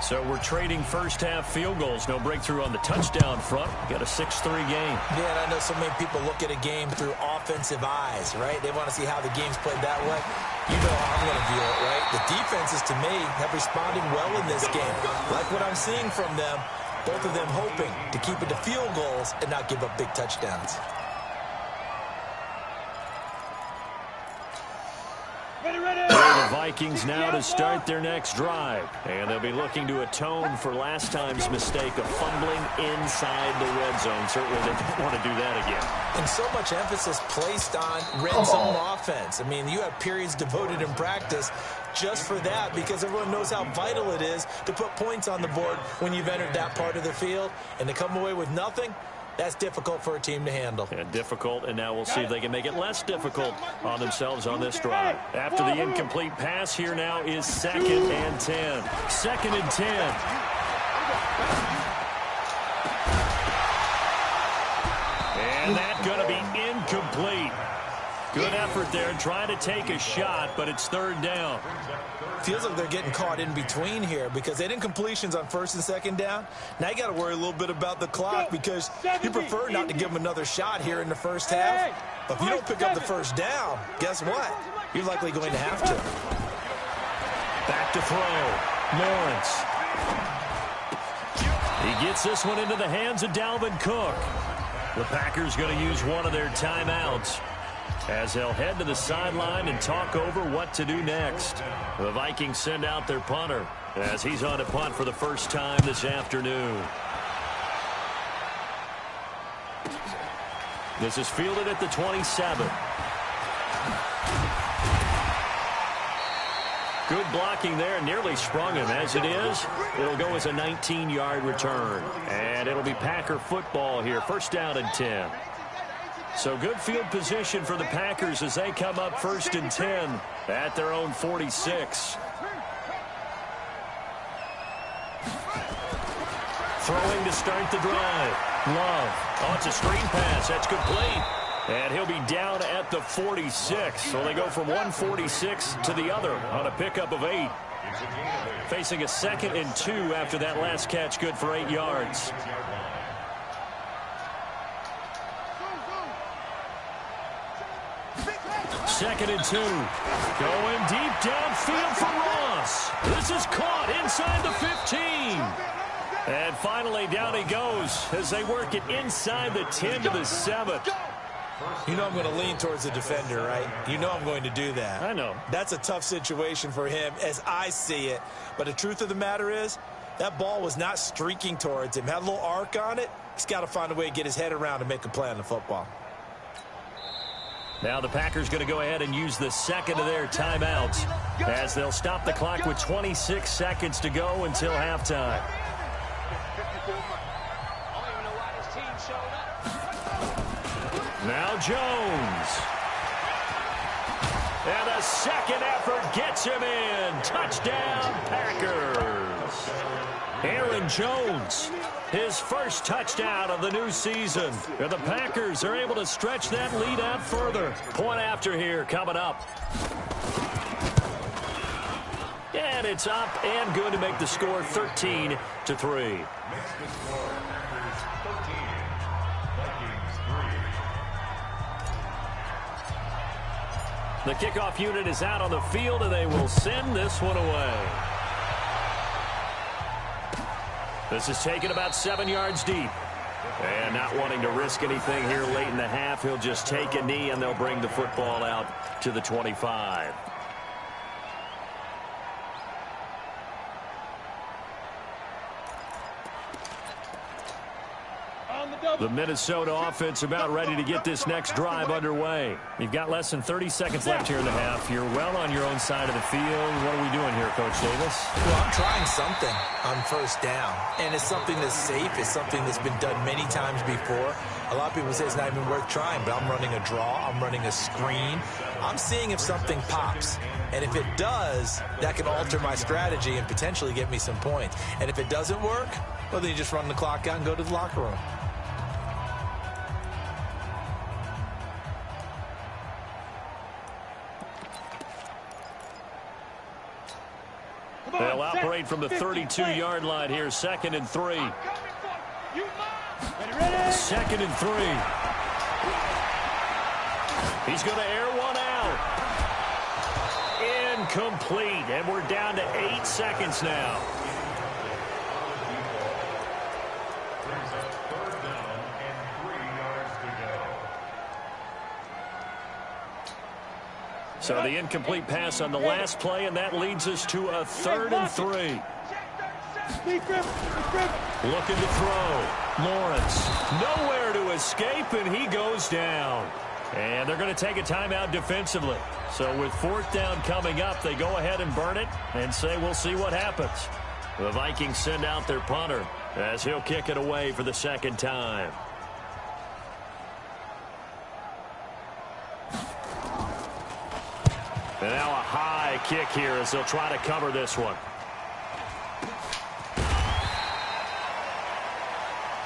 So we're trading first-half field goals. No breakthrough on the touchdown front. Got a 6-3 game. Yeah, and I know so many people look at a game through offensive eyes, right? They want to see how the game's played that way. You know how I'm going to view it, right? The defenses, to me, have responded well in this game. Like what I'm seeing from them, both of them hoping to keep it to field goals and not give up big touchdowns. The Vikings now to start their next drive. And they'll be looking to atone for last time's mistake of fumbling inside the red zone. Certainly they don't want to do that again. And so much emphasis placed on red zone offense. I mean, you have periods devoted in practice just for that, because everyone knows how vital it is to put points on the board when you've entered that part of the field. And to come away with nothing, that's difficult for a team to handle. And difficult, and now we'll see if they can make it less difficult on themselves on this drive. After the incomplete pass, here now is 2nd and 10. 2nd and 10. And that's going to be incomplete. Good effort there, trying to take a shot, but it's 3rd down. Feels like they're getting caught in between here, because they did incompletions on 1st and 2nd down. Now you got to worry a little bit about the clock, because you prefer not to give them another shot here in the first half. But if you don't pick up the 1st down, guess what? You're likely going to have to. Back to throw. Lawrence. He gets this one into the hands of Dalvin Cook. The Packers going to use one of their timeouts. as they'll head to the sideline and talk over what to do next. The Vikings send out their punter as he's on a punt for the first time this afternoon. This is fielded at the 27. Good blocking there, nearly sprung him. As it is, it'll go as a 19-yard return. And it'll be Packer football here, first down and 10. So good field position for the Packers as they come up first and 10 at their own 46. Throwing to start the drive. Love. Oh, it's a screen pass. That's complete. And he'll be down at the 46. So they go from 146 to the other on a pickup of 8. Facing a 2nd and 2 after that last catch, good for 8 yards. Second and 2. Going deep downfield for Ross. This is caught inside the 15. And finally, down he goes as they work it inside the 10 to the 7. You know I'm going to lean towards the defender, right? You know I'm going to do that. I know. That's a tough situation for him as I see it. But the truth of the matter is, that ball was not streaking towards him. Had a little arc on it. He's got to find a way to get his head around and make a play on the football. Now the Packers going to go ahead and use the second of their timeouts as they'll stop the clock with 26 seconds to go until halftime. Now Jones. And a second effort gets him in. Touchdown, Packers. Aaron Jones, his first touchdown of the new season. And the Packers are able to stretch that lead out further. Point after here coming up. And it's up and good to make the score 13-3. The kickoff unit is out on the field, and they will send this one away. This is taken about 7 yards deep. And not wanting to risk anything here late in the half, he'll just take a knee, and they'll bring the football out to the 25. The Minnesota offense about ready to get this next drive underway. You've got less than 30 seconds left here in the half. You're well on your own side of the field. What are we doing here, Coach Davis? Well, I'm trying something on first down, and it's something that's safe. It's something that's been done many times before. A lot of people say it's not even worth trying, but I'm running a draw. I'm running a screen. I'm seeing if something pops. And if it does, that can alter my strategy and potentially get me some points. And if it doesn't work, well, then you just run the clock out and go to the locker room. They'll operate from the 32-yard line here, 2nd and 3. 2nd and 3. He's going to air one out. Incomplete, and we're down to 8 seconds now. So the incomplete pass on the last play, and that leads us to a 3rd and 3. Looking to throw. Lawrence, nowhere to escape, and he goes down. And they're going to take a timeout defensively. So with 4th down coming up, they go ahead and burn it and say we'll see what happens. The Vikings send out their punter as he'll kick it away for the 2nd time. And now a high kick here as they'll try to cover this one.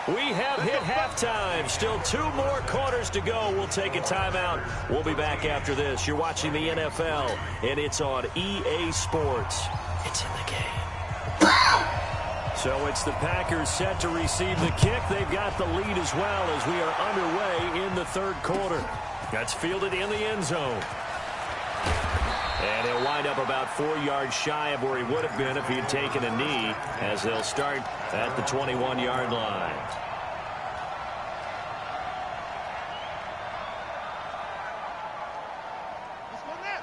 We have hit halftime. Still 2 more quarters to go. We'll take a timeout. We'll be back after this. You're watching the NFL, and it's on EA Sports. It's in the game. So it's the Packers set to receive the kick. They've got the lead as well as we are underway in the 3rd quarter. That's fielded in the end zone. And he'll wind up about 4 yards shy of where he would have been if he had taken a knee, as they'll start at the 21-yard line.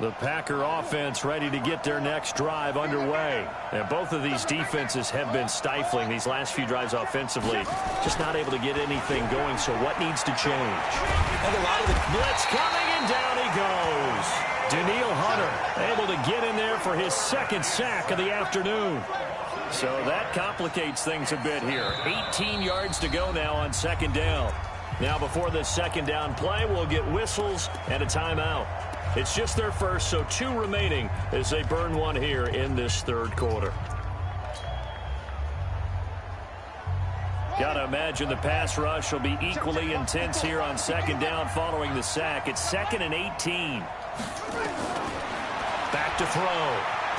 The Packer offense ready to get their next drive underway. And both of these defenses have been stifling these last few drives offensively. Just not able to get anything going, so what needs to change? And a lot of the blitz coming, and down he goes. Danielle Hunter able to get in there for his second sack of the afternoon. So that complicates things a bit here. 18 yards to go now on second down. Now before the second down play, we'll get whistles and a timeout. It's just their first, so 2 remaining as they burn one here in this third quarter. Got to imagine the pass rush will be equally intense here on second down following the sack. It's 2nd and 18. Back to throw.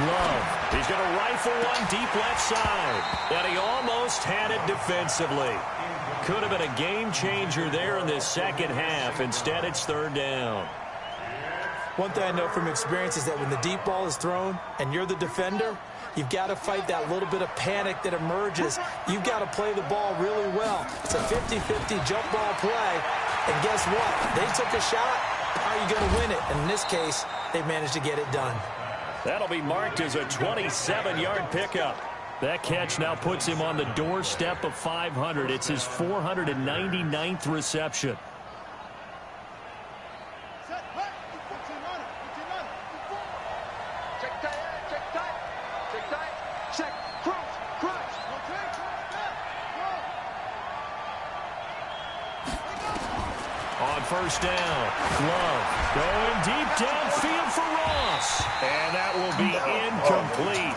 Love. He's going to rifle one deep left side. And he almost had it defensively. Could have been a game changer there in this second half. Instead, it's third down. One thing I know from experience is that when the deep ball is thrown and you're the defender, you've got to fight that little bit of panic that emerges. You've got to play the ball really well. It's a 50-50 jump ball play. And guess what? They took a shot. How are you going to win it? And in this case, they managed to get it done. That'll be marked as a 27-yard pickup. That catch now puts him on the doorstep of 500. It's his 499th reception. First down. Love going deep downfield for Ross. And that will be incomplete.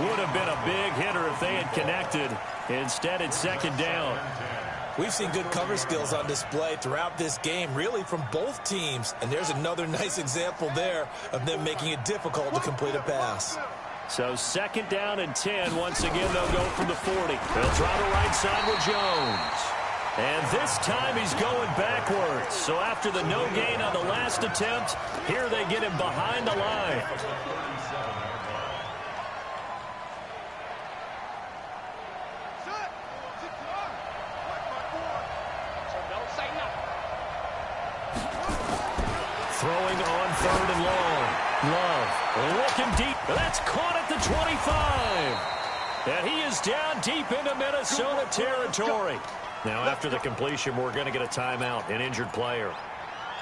Would have been a big hitter if they had connected. Instead, it's second down. We've seen good cover skills on display throughout this game, really from both teams. And there's another nice example there of them making it difficult to complete a pass. So second down and 10. Once again, they'll go from the 40. They'll try the right side with Jones. And this time he's going backwards. So after the no gain on the last attempt, here they get him behind the line. Throwing on third and long. Love looking deep. That's caught at the 25. And he is down deep into Minnesota territory. Now, after the completion, we're going to get a timeout, an injured player.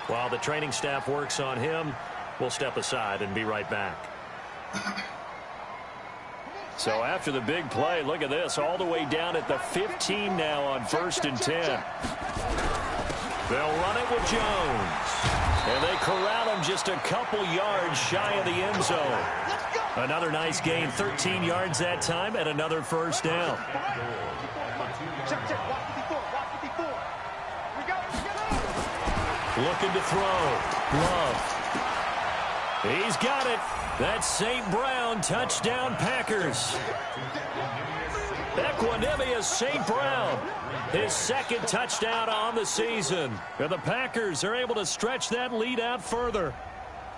While the training staff works on him, we'll step aside and be right back. So after the big play, look at this, all the way down at the 15 now on 1st and 10. They'll run it with Jones. And they corral him just a couple yards shy of the end zone. Another nice gain, 13 yards that time, and another first down. Looking to throw. Love. He's got it. That's St. Brown. Touchdown, Packers. Equanimous St. Brown. His second touchdown on the season. And the Packers are able to stretch that lead out further.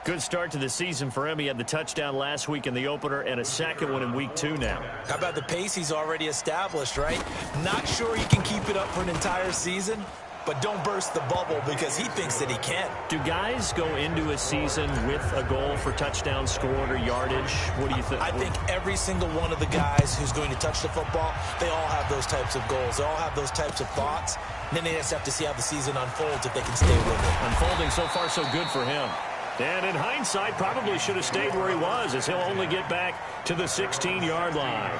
Good start to the season for him. He had the touchdown last week in the opener and a second one in week 2 now. How about the pace he's already established, right? Not sure he can keep it up for an entire season, but don't burst the bubble because he thinks that he can. Do guys go into a season with a goal for touchdown scored or yardage? What do you think? I think every single one of the guys who's going to touch the football, they all have those types of goals. They all have those types of thoughts. And then they just have to see how the season unfolds if they can stay with it. Unfolding so far so good for him. And in hindsight, probably should have stayed where he was as he'll only get back to the 16-yard line.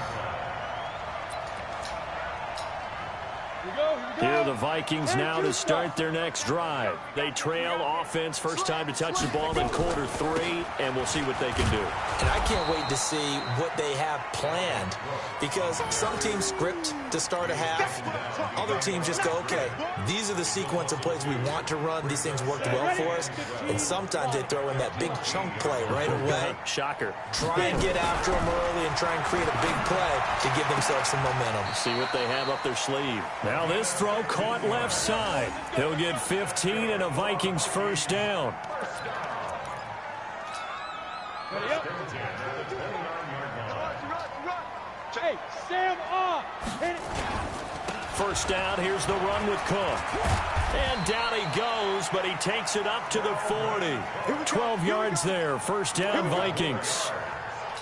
Here are the Vikings now to start their next drive. They trail offense, first time to touch the ball in quarter 3, and we'll see what they can do. And I can't wait to see what they have planned because some teams script to start a half. Other teams just go, okay, these are the sequence of plays we want to run. These things worked well for us. And sometimes they throw in that big chunk play right away. Shocker. Try and get after them early and try and create a big play to give themselves some momentum. See what they have up their sleeve. Now this throw caught left side. He'll get 15 and a Vikings first down. Hey, Sam on. First down, here's the run with Cook. And down he goes, but he takes it up to the 40. 12 yards there, first down Vikings.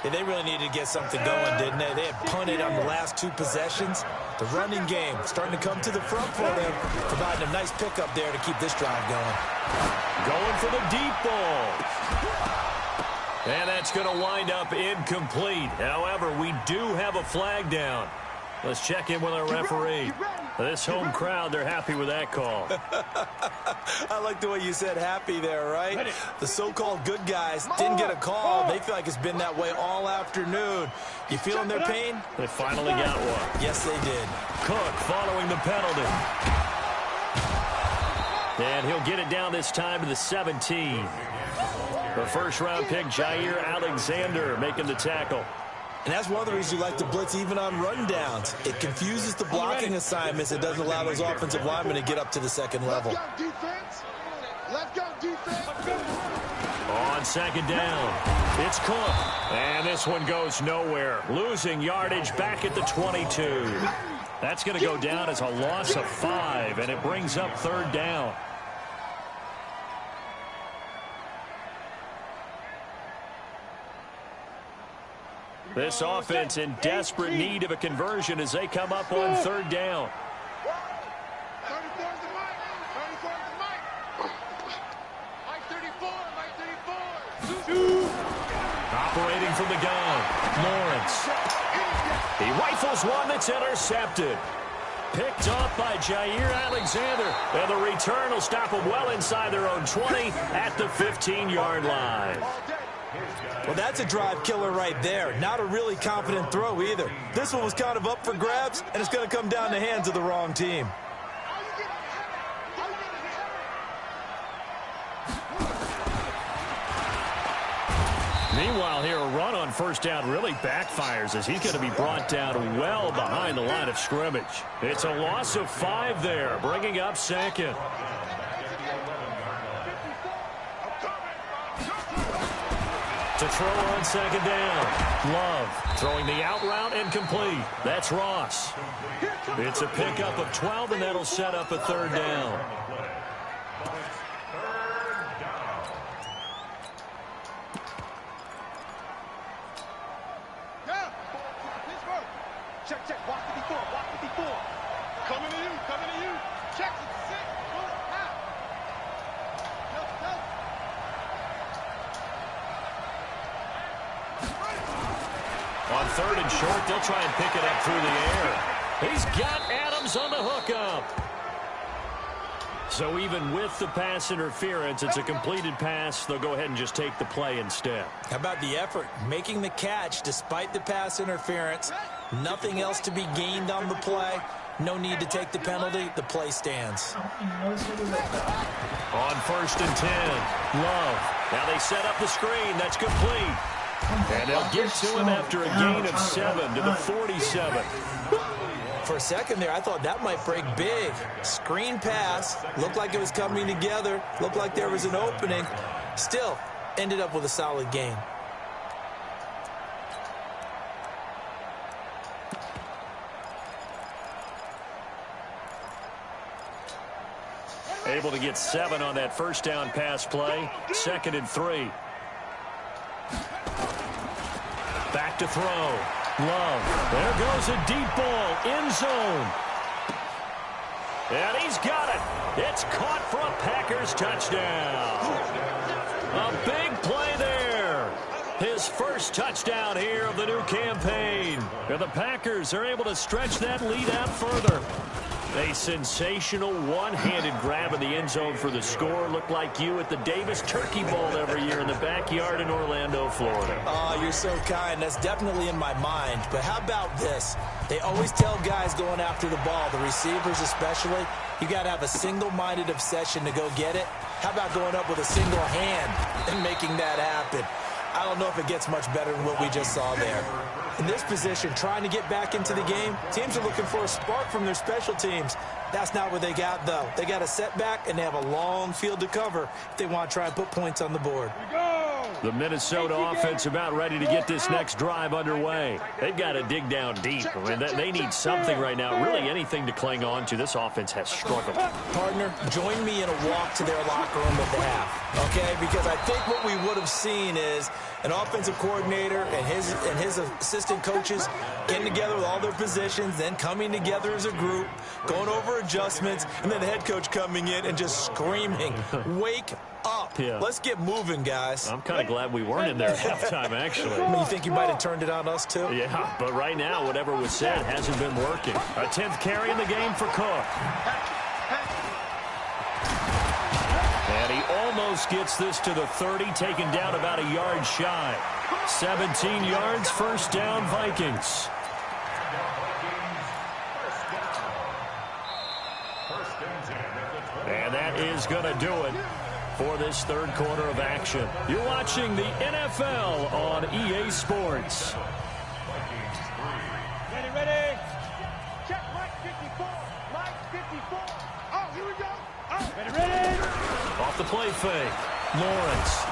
Yeah, they really needed to get something going, didn't they? They had punted on the last 2 possessions. The running game starting to come to the front for them, providing a nice pickup there to keep this drive going. Going for the deep ball. And that's going to wind up incomplete. However, we do have a flag down. Let's check in with our referee. This home crowd, they're happy with that call. I like the way you said happy there, right? The so-called good guys didn't get a call. They feel like it's been that way all afternoon. You feeling their pain? They finally got one. Yes, they did. Cook following the penalty. And he'll get it down this time to the 17. The first-round pick, Jair Alexander, making the tackle. And that's one of the reasons you like to blitz even on rundowns. It confuses the blocking assignments. It doesn't allow those offensive linemen to get up to the second level. Let's go, defense. Let's go, defense. On second down, it's Cook. And this one goes nowhere. Losing yardage back at the 22. That's going to go down as a loss of 5, and it brings up third down. This offense in desperate need of a conversion as they come up on third down. 34 is the mic. 34 is the mic. Mike 34, Mike 34. Operating from the gun, Lawrence. He rifles one that's intercepted. Picked off by Jair Alexander. And the return will stop them well inside their own 20 at the 15-yard line. Well, that's a drive killer right there. Not a really confident throw either. This one was kind of up for grabs, and it's going to come down the hands of the wrong team. Meanwhile, here, a run on first down really backfires as he's going to be brought down well behind the line of scrimmage. It's a loss of 5 there, bringing up second. To throw on second down. Love throwing the out route and complete. That's Ross. It's a pickup of 12, and that'll set up a third down. Check, check. Walk to before. Walk to before. Coming to you. Coming to you. Check it. Sit. Out. On third and short, they'll try and pick it up through the air. He's got Adams on the hookup. So even with the pass interference, it's a completed pass. They'll go ahead and just take the play instead. How about the effort? Making the catch despite the pass interference. Nothing else to be gained on the play. No need to take the penalty. The play stands. On first and 10, Love. Now they set up the screen. That's complete. And they'll get to him after a gain of 7 to the 47. For a second there, I thought that might break big. Screen pass. Looked like it was coming together. Looked like there was an opening. Still, ended up with a solid gain. Able to get 7 on that first down pass play. Second and 3. Back to throw. Love. There goes a deep ball. End zone. And he's got it. It's caught for a Packers touchdown. A big play there. His first touchdown here of the new campaign. And the Packers are able to stretch that lead out further. A sensational one-handed grab in the end zone for the score. Looked like you at the Davis Turkey Bowl every year in the backyard in Orlando, Florida. Oh, you're so kind. That's definitely in my mind. But how about this? They always tell guys going after the ball, the receivers especially, you got to have a single-minded obsession to go get it. How about going up with a single hand and making that happen? I don't know if it gets much better than what we just saw there. In this position, trying to get back into the game, teams are looking for a spark from their special teams. That's not what they got, though. They got a setback, and they have a long field to cover if they want to try and put points on the board. The Minnesota offense about ready to get this next drive underway. They've got to dig down deep. I mean, they need something right now, really anything to cling on to. This offense has struggled. Partner, join me in a walk to their locker room at the half, okay? Because I think what we would have seen is an offensive coordinator and his assistant coaches getting together with all their positions, then coming together as a group, going over adjustments, and then the head coach coming in and just screaming, wake up. Yeah. Let's get moving, guys. I'm kind of glad we weren't in there at halftime, actually. You think you might have turned it on us, too? Yeah, but right now, whatever was said hasn't been working. A 10th carry in the game for Cook. And he almost gets this to the 30, taken down about a yard shy. 17 yards, first down, Vikings. And that is going to do it for this third quarter of action. You're watching the NFL on EA Sports. Ready. Check Mike 54. Mike 54. Oh, here we go. Oh, ready. Off the play fake. Lawrence.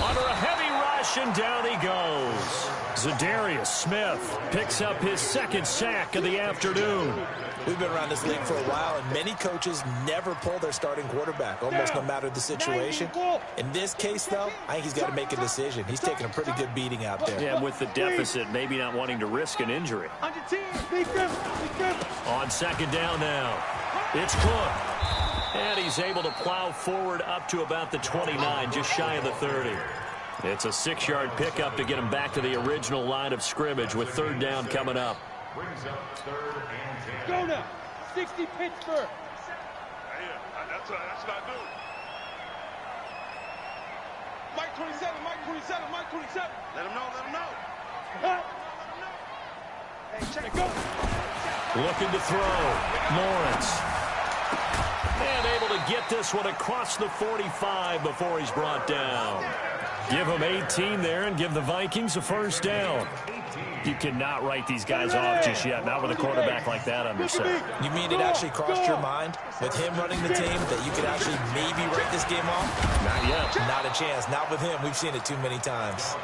Under a heavy rush, and down he goes. Zadarius Smith picks up his second sack of the afternoon. We've been around this league for a while, and many coaches never pull their starting quarterback, almost no matter the situation. In this case, though, I think he's got to make a decision. He's taking a pretty good beating out there. Yeah, with the deficit, maybe not wanting to risk an injury. On second down now, it's Cook. And he's able to plow forward up to about the 29, just shy of the 30. It's a 6-yard pickup to get him back to the original line of scrimmage with third down coming up. Brings up third and 10. Go now. 60 Pittsburgh. That's what I do. Mike 27, Mike 27, Mike 27. Let him know. Hey, check it. Go. Looking to throw. Lawrence. And able to get this one across the 45 before he's brought down. Give him 18 there and give the Vikings a first down. You cannot write these guys off just yet, not with a quarterback like that under center. You mean it actually crossed your mind with him running the team that you could actually maybe write this game off? Not yet. Not a chance. Not with him. We've seen it too many times.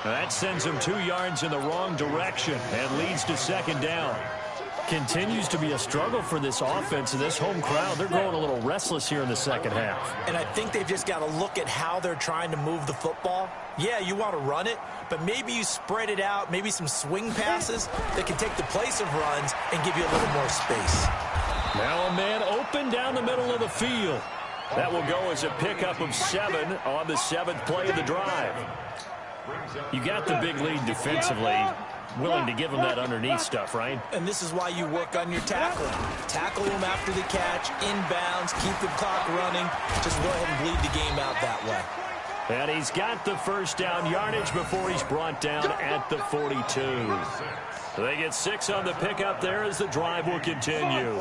That sends him 2 yards in the wrong direction and leads to second down. Continues to be a struggle for this offense and this home crowd. They're growing a little restless here in the second half. And I think they've just got to look at how they're trying to move the football. Yeah, you want to run it, but maybe you spread it out, maybe some swing passes that can take the place of runs and give you a little more space. Now a man open down the middle of the field. That will go as a pickup of 7 on the 7th play of the drive. You got the big lead defensively. Willing to give him that underneath stuff, right? And this is why you work on your tackling. Tackle him after the catch, inbounds, keep the clock running. Just go ahead and bleed the game out that way. And he's got the first down yardage before he's brought down at the 42. They get 6 on the pickup there as the drive will continue.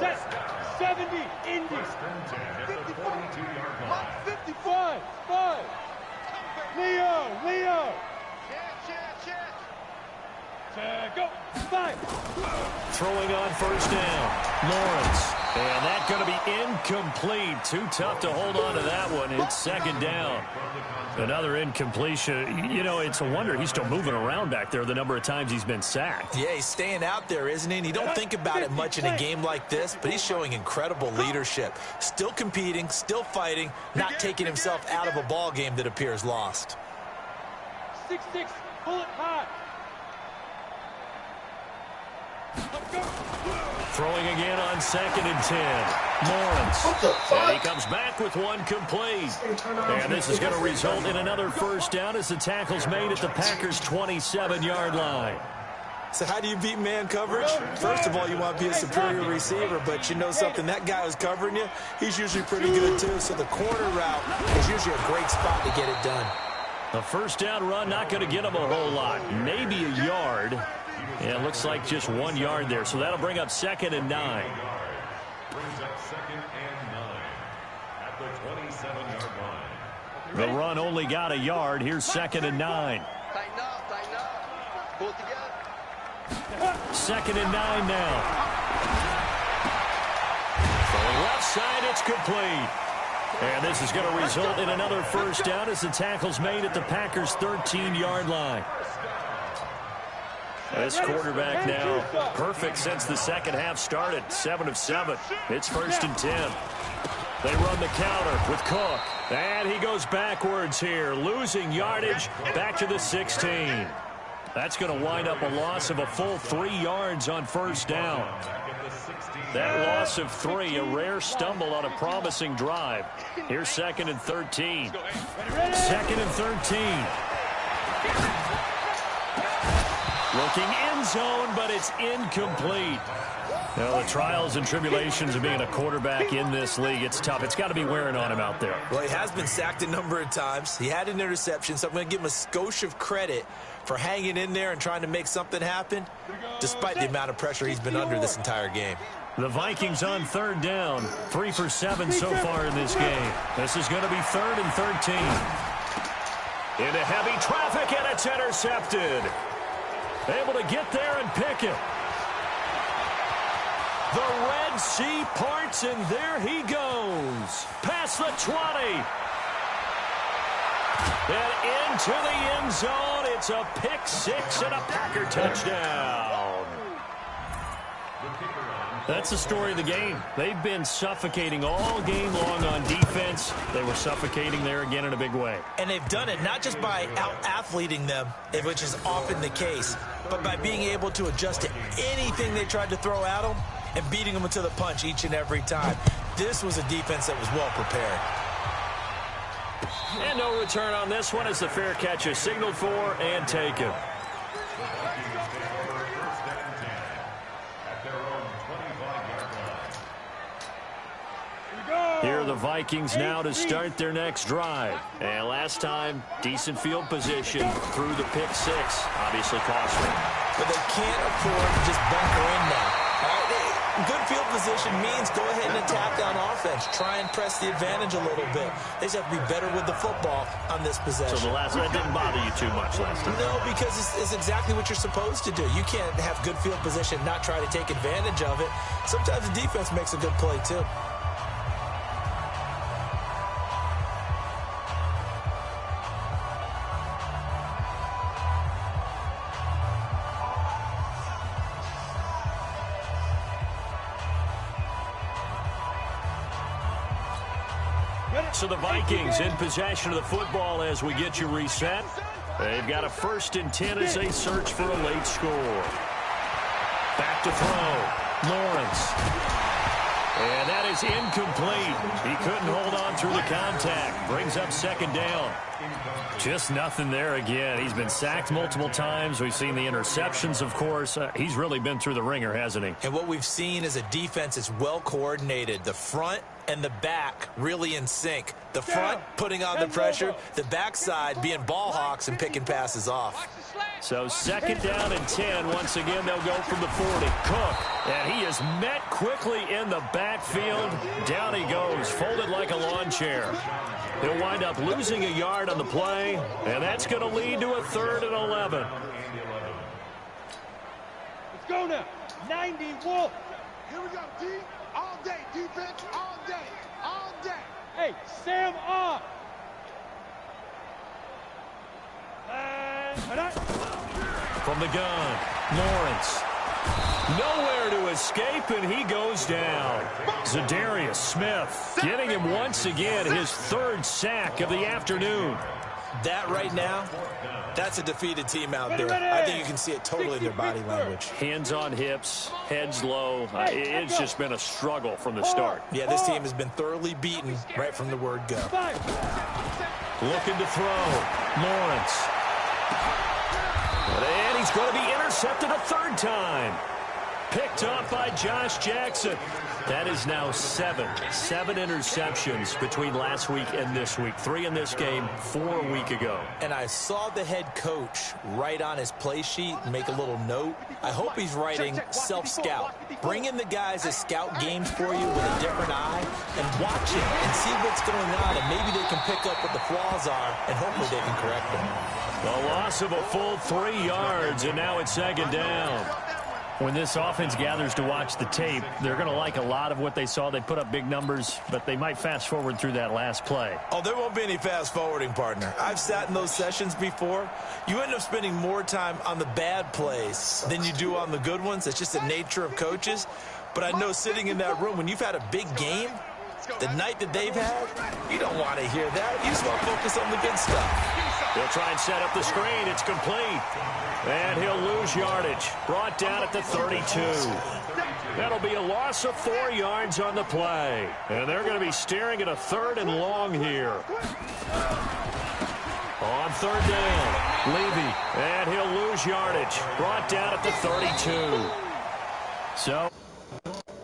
70, Indy. 55, 5. Leo. Go. 5. Throwing on first down. Lawrence. And that's going to be incomplete. Too tough to hold on to that one. It's second down. Another incompletion. You know, it's a wonder he's still moving around back there the number of times he's been sacked. Yeah, he's staying out there, isn't he? And you don't think about it much in a game like this, but he's showing incredible leadership. Still competing, still fighting, not taking himself out of a ball game that appears lost. 6-6, pull it high. Throwing again on 2nd and 10. Lawrence. And he comes back with one complete. And this is going to result in another first down as the tackle's made at the Packers' 27-yard line. So how do you beat man coverage? First of all, you want to be a superior receiver, but you know something, that guy who's covering you, he's usually pretty good too. So the corner route is usually a great spot to get it done. A first down run, not going to get him a whole lot. Maybe a yard. Yeah, it looks like just 1 yard there. So that'll bring up 2nd and 9. Brings up 2nd and 9 at the 27-yard line. The run only got a yard. Here's 2nd and 9. Tighten up. Pull it together. 2nd and 9 now. Throwing left side, it's complete. And this is going to result in another first down as the tackle's made at the Packers' 13-yard line. This quarterback now perfect since the second half started. 7 of 7. It's 1st and 10. They run the counter with Cook. And he goes backwards here, losing yardage back to the 16. That's going to wind up a loss of a full 3 yards on first down. That loss of 3, a rare stumble on a promising drive. Here's 2nd and 13. 2nd and 13. Looking end zone, but it's incomplete. Now, the trials and tribulations of being a quarterback in this league, it's tough. It's got to be wearing on him out there. Well, he has been sacked a number of times. He had an interception, so I'm going to give him a skosh of credit for hanging in there and trying to make something happen, despite the amount of pressure he's been under this entire game. The Vikings on 3rd down. 3 for 7 so far in this game. This is going to be 3rd and 13. Into heavy traffic, and it's intercepted. Able to get there and pick it. The Red Sea parts, and there he goes. Past the 20. And into the end zone. It's a pick 6 and a Packer touchdown. That's the story of the game. They've been suffocating all game long on defense. They were suffocating there again in a big way. And they've done it not just by out-athleting them, which is often the case, but by being able to adjust to anything they tried to throw at them and beating them to the punch each and every time. This was a defense that was well prepared. And no return on this one as the fair catch is signaled for and taken. Here are the Vikings now to start their next drive. And last time, decent field position through the pick 6. Obviously costly. But they can't afford to just bunker in now. Good field position means go ahead and attack on offense. Try and press the advantage a little bit. They just have to be better with the football on this possession. So the last one didn't bother you too much last time? No, because it's exactly what you're supposed to do. You can't have good field position and not try to take advantage of it. Sometimes the defense makes a good play, too. So the Vikings in possession of the football as we get you reset. They've got a 1st and 10 as they search for a late score. Back to throw. Lawrence. And that is incomplete. He couldn't hold on through the contact. Brings up 2nd down. Just nothing there again. He's been sacked multiple times. We've seen the interceptions, of course. He's really been through the ringer, hasn't he? And what we've seen is a defense that's well coordinated. The front and the back really in sync. The front putting on the pressure, the backside being ball hawks and picking passes off. So 2nd down and 10. Once again, they'll go from the 40. Cook, and he is met quickly in the backfield. Down he goes, folded like a lawn chair. He'll wind up losing a yard on the play, and that's going to lead to a 3rd and 11. Let's go now. 90 Wolf. Here we go, D. All day, defense, all day, all day. Hey, Sam on. From the gun, Lawrence. Nowhere to escape, and he goes down. Zadarius Smith getting him once again his 3rd sack of the afternoon. That right now, that's a defeated team out there. I think you can see it totally in their body language. Hands on hips, heads low. It's just been a struggle from the start. Yeah, this team has been thoroughly beaten right from the word go. Looking to throw. Lawrence. And he's going to be intercepted a 3rd time. Picked off by Josh Jackson. That is now 7 interceptions between last week and this week. 3 in this game, 4 a week ago. And I saw the head coach write on his play sheet and make a little note. I hope he's writing self-scout. Bring in the guys that scout games for you with a different eye and watch it and see what's going on, and maybe they can pick up what the flaws are, and hopefully they can correct them. The loss of a full 3 yards, and now it's 2nd down. When this offense gathers to watch the tape, they're going to like a lot of what they saw. They put up big numbers, but they might fast forward through that last play. Oh, there won't be any fast forwarding, partner. I've sat in those sessions before. You end up spending more time on the bad plays than you do on the good ones. It's just the nature of coaches. But I know sitting in that room, when you've had a big game, the night that they've had, you don't want to hear that. You just want to focus on the good stuff. They'll try and set up the screen. It's complete. And he'll lose yardage. Brought down at the 32. That'll be a loss of 4 yards on the play. And they're going to be staring at a 3rd and long here. On 3rd down, Levy. And he'll lose yardage. Brought down at the 32. So